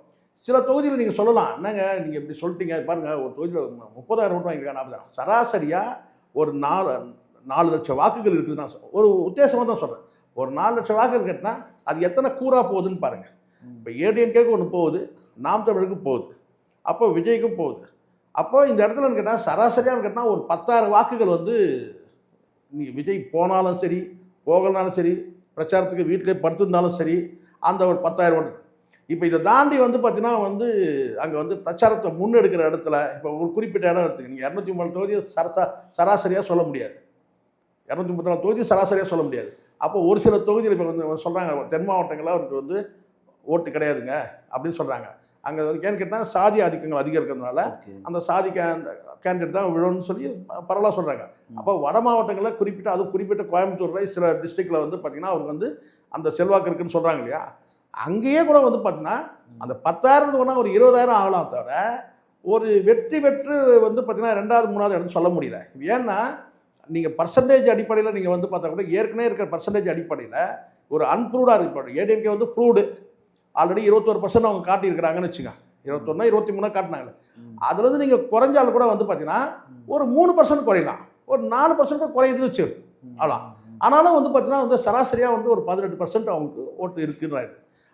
சில தொகுதியில் நீங்கள் சொல்லலாம், என்னங்க நீங்கள் இப்படி சொல்லிட்டீங்க பாருங்கள், ஒரு தொகுதியில் 30,000 ஓட்டு வாங்கியிருக்காங்க, 40,000. சராசரியாக ஒரு 4 லட்சம் வாக்குகள் இருக்குது. நான் ஒரு உத்தேசமாக தான் சொல்கிறேன். ஒரு 4 லட்சம் வாக்குகள் கேட்டால் அது எத்தனை கூறாக போகுதுன்னு பாருங்கள். இப்போ ஏடிஎம்கேக்கு ஒன்று போகுது, நாம் தமிழுக்கு போகுது, அப்போ விஜய்க்கும் போகுது. அப்போ இந்த இடத்துல கேட்டால் சராசரியாக கேட்டால் ஒரு 10,000 வாக்குகள் வந்து நீ விஜய் போனாலும் சரி போகலனாலும் சரி, பிரச்சாரத்துக்கு வீட்டிலே படுத்திருந்தாலும் சரி, அந்த ஒரு 10,000 ஓட்டு. இப்போ இதை தாண்டி வந்து பார்த்தீங்கன்னா வந்து அங்கே வந்து பிரச்சாரத்தை முன்னெடுக்கிற இடத்துல இப்போ ஒரு குறிப்பிட்ட இடம் எடுத்துங்க. நீங்கள் 234 தொகுதியை சராசரியாக சொல்ல முடியாது. 234 தொகுதி சராசரியாக சொல்ல முடியாது. அப்போ ஒரு சில தொகுதியில் இப்போ வந்து சொல்கிறாங்க தென் மாவட்டங்களில் அவருக்கு வந்து ஓட்டு கிடையாதுங்க அப்படின்னு சொல்கிறாங்க. அங்கே ஏன்னு கேட்டால் சாதி ஆதிக்கங்கள் அதிகம் இருக்கிறதுனால அந்த சாதி கேண்டிடேட் தான் விழணும்னு சொல்லி பரவலாக சொல்கிறாங்க. அப்போ வட மாவட்டங்களில் குறிப்பிட்ட அதுவும் குறிப்பிட்ட கோயம்புத்தூரில் சில டிஸ்ட்ரிக்டில் வந்து பார்த்திங்கன்னா அவருக்கு வந்து அந்த செல்வாக்கு இருக்குன்னு சொல்கிறாங்க இல்லையா, அங்கேயே கூட வந்து பார்த்தீங்கன்னா அந்த 10,000 ஒரு 20,000 ஆகலாம் தவிர ஒரு வெற்றி பெற்று வந்து பார்த்தீங்கன்னா 2வது 3வது இடம் சொல்ல முடியல. ஏன்னா நீங்கள் பர்சன்டேஜ் அடிப்படையில் நீங்கள் வந்து பார்த்தா கூட ஏற்கனவே இருக்கிற பர்சன்டேஜ் அடிப்படையில் ஒரு அன்ப்ரூவ்டாக இருப்பாங்க. ஏடிஎம்கே வந்து ப்ரூவ்டு ஆல்ரெடி 21% அவங்க காட்டியிருக்கிறாங்கன்னு வச்சுங்க. 21 23 காட்டினாங்க. அதுலேருந்து நீங்கள் குறைஞ்சாலும் கூட வந்து பார்த்தீங்கன்னா ஒரு 3% குறையலாம், ஒரு 4% குறையுதுன்னு வச்சு அவ்வளோ. ஆனாலும் வந்து பார்த்தீங்கன்னா வந்து சராசரியாக வந்து ஒரு 18% அவங்களுக்கு ஓட்டு இருக்குன்றாரு.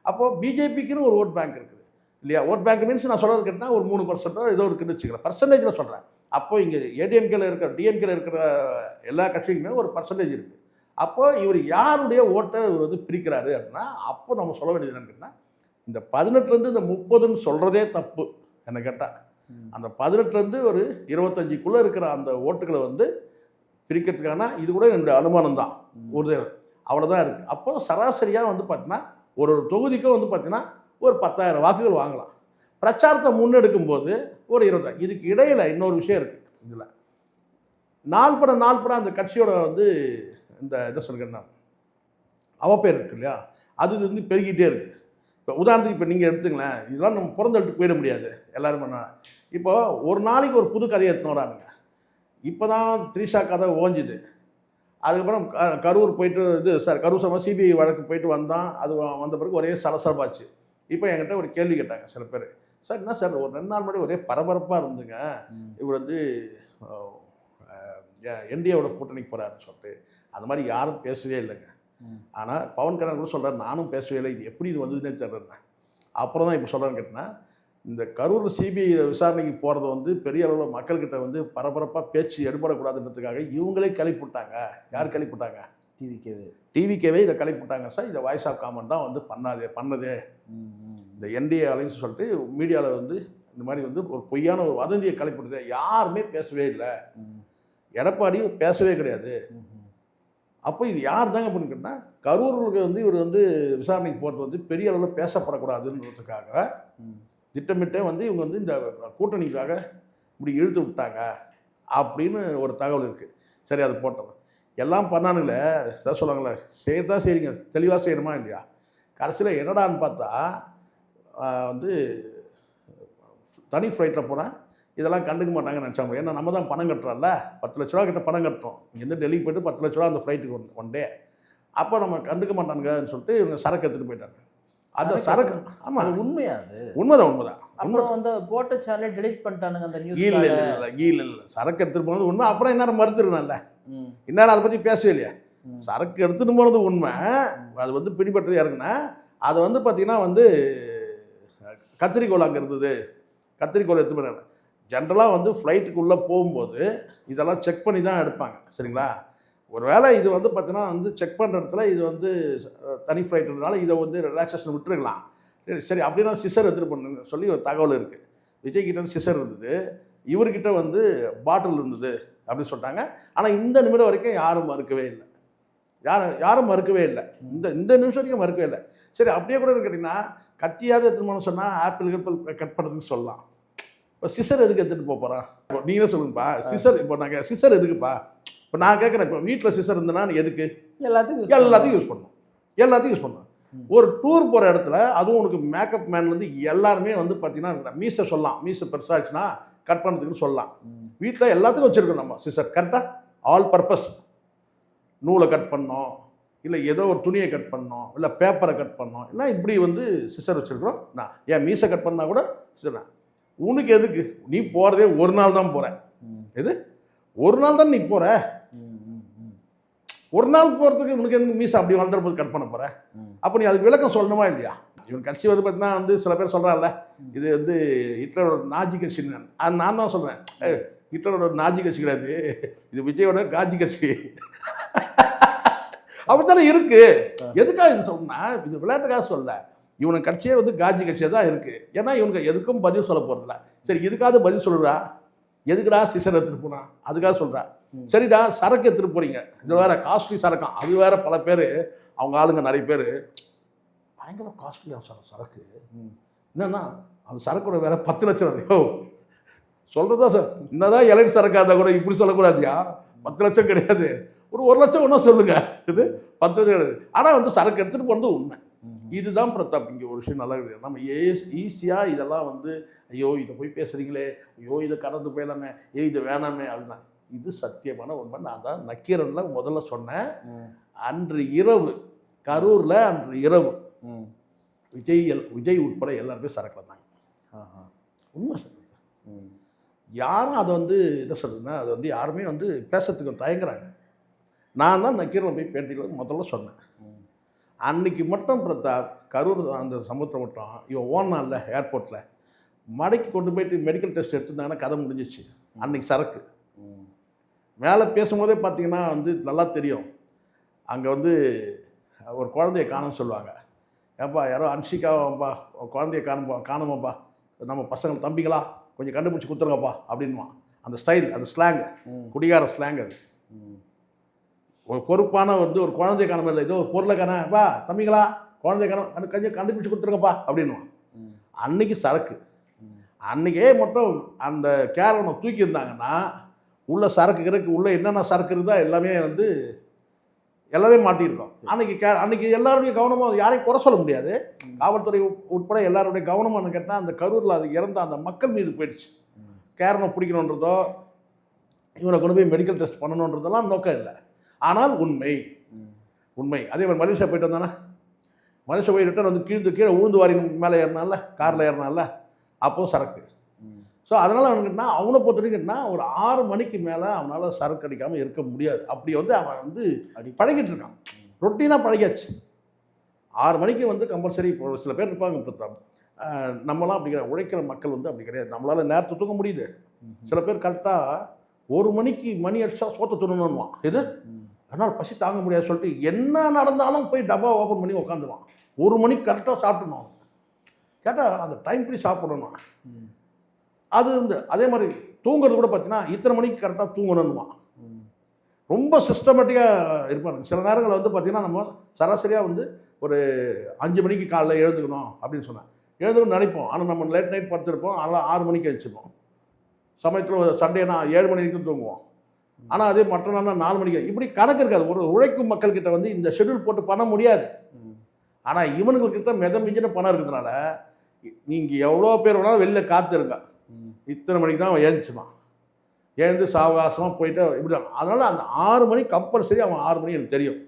அப்போது பிஜேபிக்குன்னு ஒரு ஓட் பேங்க் இருக்குது இல்லையா. ஓட் பேங்க் மீன்ஸ் நான் சொல்கிறது கேட்டால் ஒரு 3% ஏதோ இருக்குன்னு வச்சுக்கிறேன், பர்சன்டேஜில் சொல்கிறேன். அப்போ இங்கே ஏடிஎம்கேல இருக்கிற டிஎம்கேல இருக்கிற எல்லா கட்சிக்குமே ஒரு பர்சன்டேஜ் இருக்குது. அப்போ இவர் யாருடைய ஓட்டை இவர் வந்து பிரிக்கிறாரு அப்படின்னா, அப்போ நம்ம சொல்ல வேண்டியது என்னன்னு கேட்டால் இந்த 18லேருந்து இந்த 30ன்னு சொல்கிறதே தப்பு என்ன கேட்டால். அந்த 18லேருந்து ஒரு 25க்குள்ளே இருக்கிற அந்த ஓட்டுகளை வந்து பிரிக்கிறதுக்கான இது கூட என்னுடைய அனுமானம் தான், ஒரு அவ்வளோதான் இருக்குது. அப்போ சராசரியாக வந்து பார்த்தீங்கன்னா ஒரு தொகுதிக்கும் வந்து பார்த்தீங்கன்னா ஒரு 10,000 வாக்குகள் வாங்கலாம். பிரச்சாரத்தை முன்னெடுக்கும் போது ஒரு 20. இதுக்கு இடையில் இன்னொரு விஷயம் இருக்குது. இதில் நாள் படம் அந்த கட்சியோட வந்து இந்த இதை சொல்கிறேன்னா அவப்பேர் இருக்கு இல்லையா, அது வந்து பெருகிட்டே இருக்குது. இப்போ உதாரணத்துக்கு இப்போ நீங்கள் எடுத்துங்களேன், இதெல்லாம் நம்ம பிறந்தெடுத்து போயிட முடியாது எல்லாரும் பண்ண. இப்போ ஒரு நாளைக்கு ஒரு புது கதையை எடுத்துனோடானுங்க. இப்போ தான் த்ரிஷா கதை ஓஞ்சுது. அதுக்கப்புறம் கரூர் போயிட்டு கரூர் சம்பவம் சிபிஐ வழக்கு போயிட்டு வந்தான். அது வந்த பிறகு ஒரே சலசலப்பாச்சு. இப்போ என்கிட்ட ஒரு கேள்வி கேட்டாங்க சில பேர், சார் என்ன சார் ஒரு 2 நாள் முன்னாடி ஒரே பரபரப்பாக இருந்துங்க, இவர் வந்து என்டிஏவோட கூட்டணிக்கு போகிறாருன்னு சொல்லிட்டு. அந்த மாதிரி யாரும் பேசவே இல்லைங்க. ஆனால் பவன் கல்யாண் கூட சொல்கிறார், நானும் பேசவே இல்லை, இது எப்படி இது வந்ததுன்னே தெரியல. அப்புறம் தான் இப்போ சொல்கிறேன்னு கேட்டினா, இந்த கரூர் சிபிஐ விசாரணைக்கு போகிறது வந்து பெரிய அளவில் மக்கள்கிட்ட வந்து பரபரப்பாக பேச்சு எடுபடக்கூடாதுன்றதுக்காக இவங்களே கிளப்பிவிட்டாங்க. யார் கிளப்பிவிட்டாங்க? டிவிக்கேவே இதை கிளப்பிவிட்டாங்க சார். இதை வாய்ஸ் ஆஃப் காமன் தான் வந்து பண்ணதே இந்த என்டிஏ அலைன்ஸ் சொல்லிட்டு மீடியாவில் வந்து இந்த மாதிரி வந்து ஒரு பொய்யான ஒரு வதந்தியை கிளப்பிவிட்டது. யாருமே பேசவே இல்லை, எடப்பாடியும் பேசவே கிடையாது. அப்போ இது யார் தாங்க அப்படின்னு கேட்டால், கரூருக்கு வந்து இவர் வந்து விசாரணைக்கு போகிறது வந்து பெரிய அளவில் பேசப்படக்கூடாதுன்றதுக்காக திட்டமிட்டே வந்து இவங்க வந்து இந்த கூட்டணிக்காக இப்படி இழுத்து விட்டாங்க அப்படின்னு ஒரு தகவல் இருக்குது. சரி, அது போட்டோம். எல்லாம் பண்ணானுங்களே சார், சொல்லுவாங்களே செய்யத்தான் செய்றீங்க, தெளிவாக செய்யணுமா இல்லையா. கடைசியில் என்னடான்னு பார்த்தா வந்து தனி ஃப்ளைட்டில் போனால் இதெல்லாம் கண்டுக்க மாட்டாங்கன்னு நினச்சாங்க. ஏன்னா நம்ம தான் பணம் கட்டுறோம்ல, 10 லட்ச ரூபா கிட்ட பணம் கட்டுறோம். இங்கேருந்து டெல்லிக்கு போய்ட்டு 10 லட்ச ரூபா அந்த ஃப்ளைட்டுக்கு ஒன் டே. அப்போ நம்ம கண்டுக்க மாட்டானுங்கன்னு சொல்லிட்டு இவங்க சரக்கு எடுத்துகிட்டு போயிட்டாங்க. அந்த சரக்கு ஆமாம் உண்மையா? அது உண்மைதான். அப்புறம் வந்து போட்ட சேனலை டெலிட் பண்ணிட்டானுங்க அந்த நியூஸ். இல்லை சரக்கு எடுத்துகிட்டு போனது உண்மை. அப்புறம் என்ன மறுத்துருந்தான்ல, இந்நேரம் அதை பற்றி பேசவே இல்லையா. சரக்கு எடுத்துகிட்டு போனது உண்மை, அது வந்து பிடிபட்டது இறங்குனா. அதை வந்து பார்த்திங்கன்னா வந்து கத்திரிக்கோள் அங்கே இருந்தது, கத்திரிக்கோள் எடுத்து போனாங்க. ஜென்ரலாக வந்து ஃப்ளைட்டுக்குள்ளே போகும்போது இதெல்லாம் செக் பண்ணி தான் எடுப்பாங்க, சரிங்களா. ஒரு வேளை இது வந்து பார்த்தீங்கன்னா வந்து செக் பண்ணுற இடத்துல இது வந்து தனி ஃப்ளைட் இருந்தனால இதை வந்து ரிலாக்ஸேஷன் விட்டுருக்கலாம். சரி, அப்படின்னா சிசர் எடுத்துகிட்டு பண்ணுங்க சொல்லி ஒரு தகவல் இருக்குது. விஜய்கிட்ட சிசர் இருந்தது, இவர்கிட்ட வந்து பாட்டில் இருந்தது அப்படின்னு சொல்லிட்டாங்க. ஆனால் இந்த நிமிடம் வரைக்கும் யாரும் மறுக்கவே இல்லை, யாரும் மறுக்கவே இல்லை. இந்த நிமிஷம் வரைக்கும் மறுக்கவே இல்லை. சரி, அப்படியே கூட கேட்டிங்கன்னா கத்தியாவது எடுத்துன்னு சொன்னால் ஆப்பிள் கட் பண்ணுறதுன்னு சொல்லலாம். இப்போ சிசர் எதுக்கு எடுத்துகிட்டு போகிறான்? இப்போ நீங்களே சொல்லுங்கப்பா, சிசர் இப்போ நாங்கள் சிசர் எதுக்குப்பா? இப்போ நான் கேட்குறேன், இப்போ வீட்டில் சிசர் இருந்ததுன்னா எதுக்கு? எல்லாத்தையும் யூஸ் பண்ணணும். ஒரு டூர் போகிற இடத்துல அதுவும் உனக்கு மேக்கப் மேன்லேருந்து எல்லாருமே வந்து பார்த்தீங்கன்னா மீசை சொல்லலாம், மீசை பெருசாச்சுன்னா கட் பண்ணுறதுக்குன்னு சொல்லலாம். வீட்டில் எல்லாத்துக்கும் வச்சுருக்கோம் நம்ம சிசர், கரெக்டாக ஆல் பர்பஸ். நூலை கட் பண்ணோம், இல்லை ஏதோ ஒரு துணியை கட் பண்ணோம், இல்லை பேப்பரை கட் பண்ணோம், இல்லை இப்படி வந்து சிசர் வச்சுருக்கிறோம். நான் ஏன் மீசை கட் பண்ணால் கூட சிசர். உனக்கு எதுக்கு? நீ போகிறதே ஒரு நாள் தான் போகிற. எது ஒரு நாள் தான் நீ போகிற? ஒரு நாள் போகிறதுக்கு உனக்கு எதுக்கு மீசை அப்படி வளர்ந்துற போது கட் பண்ண போகிற? அப்போ நீ அதுக்கு விளக்கம் சொல்லணுமா இல்லையா? இவன் கட்சி வந்து பார்த்தீங்கன்னா வந்து சில பேர் சொல்கிறான்ல, இது வந்து ஹிட்லரோட நாஜி கட்சின்னு. அது நான் தான் சொல்கிறேன், ஹிட்லரோட நாஜி கட்சி கிடையாது, இது விஜயோட காஜி கட்சி. அப்படித்தானே இருக்கு. எதுக்காக இது சொன்னா, இது விளையாட்டுக்காக சொல்ல. இவனுக்கு கட்சியே வந்து காஜி கட்சியாக தான் இருக்குது. ஏன்னா இவனுக்கு எதுக்கும் பதில் சொல்ல போகிறதில்ல. சரி, இதுக்காக பதில் சொல்லுறா, எதுக்குடா சிசர் எடுத்துகிட்டு போனா அதுக்காக சொல்கிறா. சரிடா, சரக்கு எடுத்துகிட்டு போகிறீங்க, இது வேறு காஸ்ட்லி சரக்கம், அது வேறு. பல பேர் அவங்க ஆளுங்க நிறைய பேர் பயங்கர காஸ்ட்லியாக சரக்கு என்னன்னா அந்த சரக்கோட வேலை 10 லட்சம். யோ சொல்கிறதா சார், என்னதான் எலைட் சரக்காக இருந்தால் கூட இப்படி சொல்லக்கூடாதுயா. 10 லட்சம் கிடையாது, ஒரு 1 லட்சம் ஒன்றும் சொல்லுங்க. இது 10 லட்சம் கிடையாது. ஆனால் வந்து சரக்கு எடுத்துகிட்டு போனது உண்மை. இதுதான் பிரதாப். இங்கே ஒரு விஷயம் நல்லா இருக்குது. நம்ம ஈஸியாக இதெல்லாம் வந்து ஐயோ இதை போய் பேசுகிறீங்களே, ஐயோ இதை கடந்து போயிடலாமே, இதை வேணாமே அப்படின்னா, இது சத்தியமான உண்மை. நான் தான் நக்கீரனில் முதல்ல சொன்னேன். அன்று இரவு கரூரில் அன்று இரவு விஜய் உட்பட எல்லாருமே சரக்கு வந்தாங்க. உண்மை சொல்லுங்க. யாரும் அதை வந்து என்ன சொல்றதுன்னா, அதை வந்து யாருமே வந்து பேசுறதுக்கு தயங்குறாங்க. நான் தான் நக்கீரன் போய் பேட்டியில் முதல்ல சொன்னேன். அன்னைக்கு மட்டும் பிரதாப் கரூர் அந்த சமுத்திரம் மட்டும் இவன் ஓனான்ல ஏர்போர்ட்டில் மடக்கி கொண்டு போயிட்டு மெடிக்கல் டெஸ்ட் எடுத்துருந்தாங்கன்னா கதை முடிஞ்சிச்சு. அன்னைக்கு சரக்கு மேலே பேசும்போதே பார்த்தீங்கன்னா வந்து நல்லா தெரியும். அங்கே வந்து ஒரு குழந்தைய காணும்னு சொல்லுவாங்க. ஏப்பா யாரோ அன்ஷிகாவாப்பா குழந்தைய காணுமாப்பா, நம்ம பசங்க தம்பிங்களா கொஞ்சம் கண்டுபிடிச்சி கொடுத்துருங்கப்பா அப்படின்வான். அந்த ஸ்டைல், அந்த ஸ்லாங்கு, குடிகார ஸ்லாங். அது ஒரு பொறுப்பான வந்து ஒரு குழந்தைய காணாம இல்லை, ஏதோ ஒரு பொருளை காணப்பா தம்பிங்களா குழந்தைய காணும் கொஞ்சம் கண்டுபிடிச்சி கொடுத்துருங்கப்பா அப்படின்வான். அன்னைக்கு சரக்கு. அன்றைக்கே மட்டும் அந்த கேரவனை தூக்கியிருந்தாங்கன்னா உள்ள சரக்கு கிடக்கு, உள்ளே என்னென்ன சரக்கு இருந்தால் எல்லாமே மாட்டியிருக்கோம். அன்னைக்கு எல்லாருடைய கவனமும் யாரையும் குறை சொல்ல முடியாது. காவல்துறை உட்பட எல்லாருடைய கவனமானு கேட்டால் அந்த கரூரில் அது இறந்த அந்த மக்கள் மீது போயிடுச்சு. கேரனை பிடிக்கணுன்றதோ இவனை கொண்டு போய் மெடிக்கல் டெஸ்ட் பண்ணணுன்றதெல்லாம் நோக்கம் இல்லை. ஆனால் உண்மை அதே மாதிரி மலேசியா போயிட்டு வந்தானே, மலேசியா போய் ரிட்டர்ன் வந்து கீழே உழுந்து வாரி மேலே ஏறினால, காரில் ஏறினால, அப்போது சரக்கு. ஸோ அதனால் அவனுக்குன்னா அவனை பொறுத்த வரைக்கும்னா ஒரு 6 மணிக்கு மேலே அவனால் சரக்கு அடிக்காமல் இருக்க முடியாது. அப்படி வந்து அவன் வந்து பழகிட்டு இருக்கான், ரொட்டீனாக பழகியாச்சு. 6 மணிக்கு வந்து கம்பல்சரி. இப்போ சில பேர் இருப்பாங்க, நம்மளாம் அப்படி கிடையாது, உழைக்கிற மக்கள் வந்து அப்படி கிடையாது. நம்மளால் நேரத்தை தூங்க முடியுது. சில பேர் கரெக்டாக 1 மணிக்கு மணி அடிச்சா சோத்தை துணுன்னுவான். இது அதனால் பசி தாங்க முடியாது சொல்லிட்டு என்ன நடந்தாலும் போய் டப்பா ஓப்பன் பண்ணி உட்காந்துருவான். 1 மணிக்கு கரெக்டாக சாப்பிடணும். கேட்டால் அந்த டைம் படி சாப்பிடணும். அது வந்து அதே மாதிரி தூங்குறது கூட பார்த்தீங்கன்னா இத்தனை மணிக்கு கரெக்டாக தூங்கணுன்னுவான். ரொம்ப சிஸ்டமேட்டிக்காக இருப்பாங்க. சில நேரங்களில் வந்து பார்த்திங்கன்னா நம்ம சராசரியாக வந்து ஒரு 5 மணிக்கு காலைல எழுந்துக்கணும் அப்படின்னு சொன்னேன், எழுந்துக்கணும்னு நினைப்போம். ஆனால் நம்ம லேட் நைட் படுத்துருப்போம். அதனால் 6 மணிக்கு எழுந்திருப்போம். சமயத்தில் சண்டேனா 7 மணி வரைக்கும் தூங்குவோம். ஆனால் அதே மற்ற நாள்னா 4 மணிக்கு. இப்படி கணக்கு இருக்காது. ஒரு உழைக்கும் மக்கள்கிட்ட வந்து இந்த ஷெட்யூல் போட்டு பண்ண முடியாது. ஆனால் இவனுங்கள்கிட்ட மிஞ்சின பணம் இருக்கிறதுனால நீங்கள் எவ்வளோ பேர் வேணாலும் வெளில காத்துருங்க, இத்தனை மணிக்கு தான் அவன் எழுந்துச்சுவான். எழுந்து சாவகாசமாக போயிட்டு இப்படி. அதனால் அந்த 6 மணி கம்பல்சரி அவன் 6 மணி எனக்கு தெரியும்.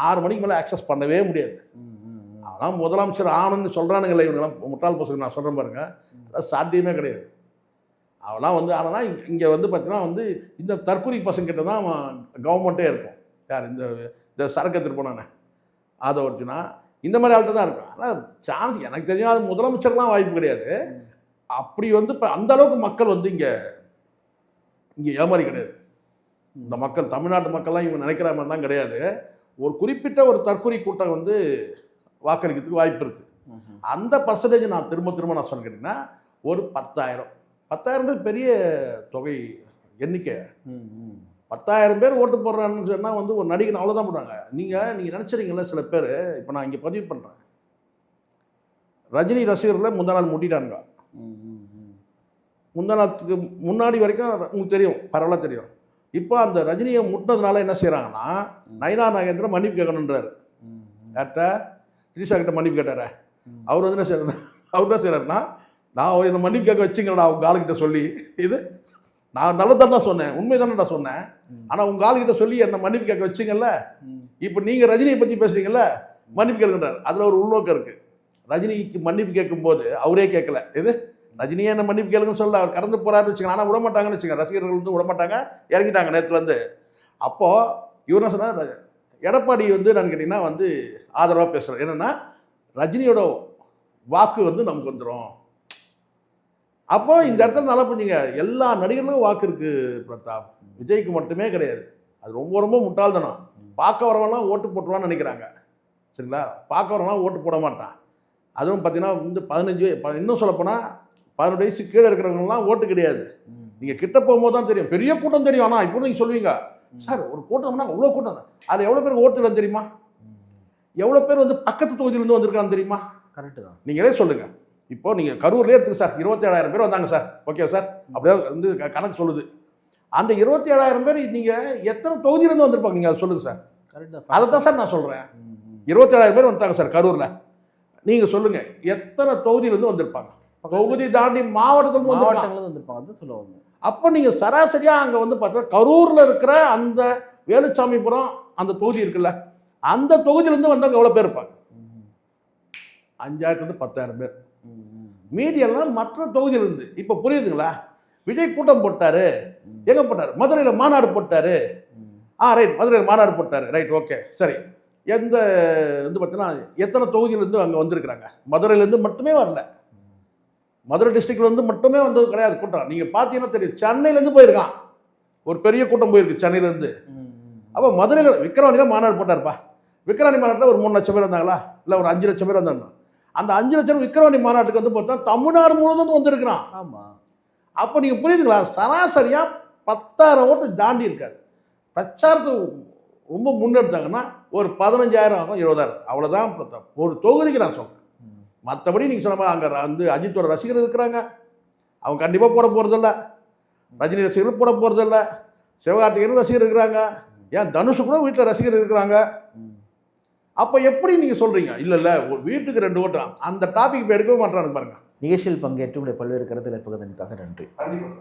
6 மணிக்கு மேலே ஆக்சஸ் பண்ணவே முடியாது. ஆனால் முதலமைச்சர் ஆனன்னு சொல்கிறானுங்களே இவங்கெல்லாம் முட்டாள் பசங்க. நான் சொல்கிறேன் பாருங்க, அதான் சாத்தியமே கிடையாது. அவெல்லாம் வந்து ஆனால் இங்கே வந்து பார்த்தீங்கன்னா வந்து இந்த தற்கொலை பசங்கிட்ட தான் கவர்மெண்ட்டே இருக்கும். யார் இந்த சரக்கு எடுத்துகிட்டு போனானே அதை ஒட்டினா இந்த மாதிரி ஆள்கிட்ட தான் இருக்கும். ஆனால் சான்ஸ் எனக்கு தெரியும் அது முதலமைச்சர்லாம் வாய்ப்பு கிடையாது. அப்படி வந்து இப்போ அந்தளவுக்கு மக்கள் வந்து இங்கே ஏமாறி கிடையாது. இந்த மக்கள், தமிழ்நாட்டு மக்கள்லாம் இவங்க நினைக்கிற மாதிரி தான் கிடையாது. ஒரு குறிப்பிட்ட ஒரு தற்கொலை கூட்டம் வந்து வாக்களிக்கிறதுக்கு வாய்ப்பு இருக்குது. அந்த பர்சன்டேஜ் நான் திரும்ப நான் சொல்ல கேட்டிங்கன்னா ஒரு 10,000 பெரிய தொகை எண்ணிக்கை. 10,000 பேர் ஓட்டு போடுறான்னு சொன்னால் வந்து ஒரு நடிகன் அவ்வளோதான் போடுறாங்க. நீங்கள் நினச்சிருக்கீங்களா சில பேர். இப்போ நான் இங்கே பதிவு பண்ணுறேன், ரஜினி ரசிகர்களை முந்தா நாள் முட்டிட்டானுங்க. முந்தா நாளுக்கு முன்னாடி வரைக்கும் உங்களுக்கு தெரியும், பரவாயில்ல தெரியும். இப்போ அந்த ரஜினியை முட்டினதுனால என்ன செய்கிறாங்கன்னா நயனா நாகேந்திரன் மன்னிப்பு கேட்கணுன்றார். யார்கிட்ட? திரிஷா கிட்ட மன்னிப்பு கேட்டார. அவர் வந்து என்ன செய்யறாரு, அவர் தான் செய்கிறாருன்னா நான் என்னை மன்னிப்பு கேட்க வச்சுங்களா அவங்க ஆளுகிட்ட சொல்லி. இது நான் நல்லதான் தான் சொன்னேன், உண்மை தானே சொன்னேன். ஆனால் உங்கள் ஆளுகிட்ட சொல்லி என்னை மன்னிப்பு கேட்க வச்சிங்கல்ல, இப்போ நீங்கள் ரஜினியை பற்றி பேசுகிறீங்கல்ல, மன்னிப்பு கேட்குறாரு. அதில் ஒரு உள்நோக்கம் இருக்குது. ரஜினிக்கு மன்னிப்பு கேட்கும்போது அவரே கேட்கல. இது ரஜினியே என்ன மன்னிப்பு கேளுங்கன்னு சொல்ல அவர் கடந்து போகிறாருன்னு வச்சுங்க. ஆனால் விடமாட்டாங்கன்னு வச்சுங்க, ரசிகர்கள் வந்து விடமாட்டாங்க, இறங்கிட்டாங்க நேற்றுலேருந்து. அப்போது இவர் என்ன சொன்னார், எடப்பாடி வந்து நான் கேட்டிங்கன்னா வந்து ஆதரவாக பேசுகிறார். என்னென்னா ரஜினியோட வாக்கு வந்து நமக்கு வந்துடும். அப்போ இந்த இடத்துல நல்லா புரிஞ்சுங்க, எல்லா நடிகர்களும் வாக்கு இருக்குது பிரதாப், விஜய்க்கு மட்டுமே கிடையாது. அது ரொம்ப முட்டாள்தனம். பார்க்க வரவெல்லாம் ஓட்டு போட்டுருவான்னு நினைக்கிறாங்க. சரிங்களா? பார்க்க வரவெல்லாம் ஓட்டு போட மாட்டான். அதுவும் பார்த்தீங்கன்னா வந்து 15 இன்னும் சொல்லப்போனால் 18 வயசு கீழே இருக்கிறவங்கலாம் ஓட்டு கிடையாது. நீங்கள் கிட்ட போகும்போது தான் தெரியும், பெரிய கூட்டம் தெரியும். ஆனால் இப்போ நீங்கள் சொல்லுவீங்க சார் ஒரு கூட்டம்னா அவ்வளோ கூட்டம் தான், அது எவ்வளோ பேருக்கு ஓட்டு இல்லைன்னு தெரியுமா? எவ்வளோ பேர் வந்து பக்கத்து தொகுதியிலேருந்து வந்திருக்கான்னு தெரியுமா? கரெக்டு தான். நீங்களே சொல்லுங்கள். இப்போ நீங்கள் கரூர்லேயே எடுத்துங்க சார், 27,000 பேர் வந்தாங்க சார், ஓகே சார், அப்படியே வந்து கணக்கு சொல்லுது. அந்த 27,000 பேர் நீங்கள் எத்தனை தொகுதியிலேருந்து வந்திருப்பாங்க, நீங்கள் அதை சொல்லுங்கள் சார். அதை தான் சார் நான் சொல்கிறேன். 27,000 பேர் வந்தாங்க சார் கரூரில். நீங்கள் சொல்லுங்கள் எத்தனை தொகுதியிலேருந்து வந்திருப்பாங்க, தொகுதி தாண்டி மாவட்டத்துலேருந்து வந்திருப்பாங்க, அது சொல்லுவாங்க. அப்போ நீங்கள் சராசரியாக அங்கே வந்து பார்த்தா கரூரில் இருக்கிற அந்த வேலுச்சாமிபுரம் அந்த தொகுதி இருக்குல்ல, அந்த தொகுதியிலேருந்து வந்தவங்க எவ்வளோ பேர் இருப்பாங்க? 5,000 to 10,000 பேர். மீதி எல்லாம் மற்ற தொகுதியிலிருந்து. இப்போ புரியுதுங்களா? விஜய் கூட்டம் போட்டாரு, எங்கே போட்டார்? மதுரையில் மாநாடு போட்டார். ரைட், மதுரையில் மாநாடு போட்டார், ரைட், ஓகே, சரி. எந்த வந்து பார்த்தீங்கன்னா எத்தனை தொகுதியிலேருந்து அங்கே வந்திருக்கிறாங்க? மதுரையிலேருந்து மட்டுமே வரல, மதுரை டிஸ்ட்ரிக்ட்லேருந்து மட்டுமே வந்தது கிடையாது கூட்டம். நீங்கள் பார்த்தீங்கன்னா தெரியும், சென்னையிலேருந்து போயிருக்கான், ஒரு பெரிய கூட்டம் போயிருக்கு சென்னையிலேருந்து. அப்போ மதுரையில் விக்கிரவாண்டியில் மாநாடு போட்டார்ப்பா. விக்கிரவாண்டி மாநாட்டில் ஒரு 3 லட்சம் பேர் வந்தாங்களா, இல்லை ஒரு 5 லட்சம் பேர் வந்தாங்க. அந்த 5 லட்சம் விக்கிரவாண்டி மாநாட்டுக்கு வந்து பார்த்தா தமிழ்நாடு முழுவதும் வந்திருக்கிறான். ஆமாம். அப்போ நீங்கள் புரியுதுங்களா? சராசரியாக 10,000 ஓட்டு தாண்டி இருக்காது. பிரச்சாரத்தை ரொம்ப முன்னெடுத்தாங்கன்னா ஒரு 15,000 ஆகும், 20,000, அவ்வளோதான் ஒரு தொகுதிக்கு நான் சொல்கிறேன். மற்றபடி நீங்கள் சொன்ன மாதிரி அங்கே வந்து அஜித்தோட ரசிகர்கள் இருக்கிறாங்க, அவங்க கண்டிப்பாக போட போகிறதில்ல. ரஜினி ரசிகர்கள் போட போகிறதில்ல. சிவகார்த்திகேயன் ரசிகர் இருக்கிறாங்க, ஏன் தனுஷு கூட வீட்டில் ரசிகர் இருக்கிறாங்க. அப்போ எப்படி நீங்கள் சொல்கிறீங்க இல்லை ஒரு வீட்டுக்கு 2 ஓட்டு? அந்த டாபிக் இப்போ எடுக்கவே மாட்டான்னு பாருங்கள். நிகழ்ச்சியில் பங்கேற்று பல்வேறு கருத்துக்களை பகிர்ந்ததற்காக நன்றி. கண்டிப்பாக.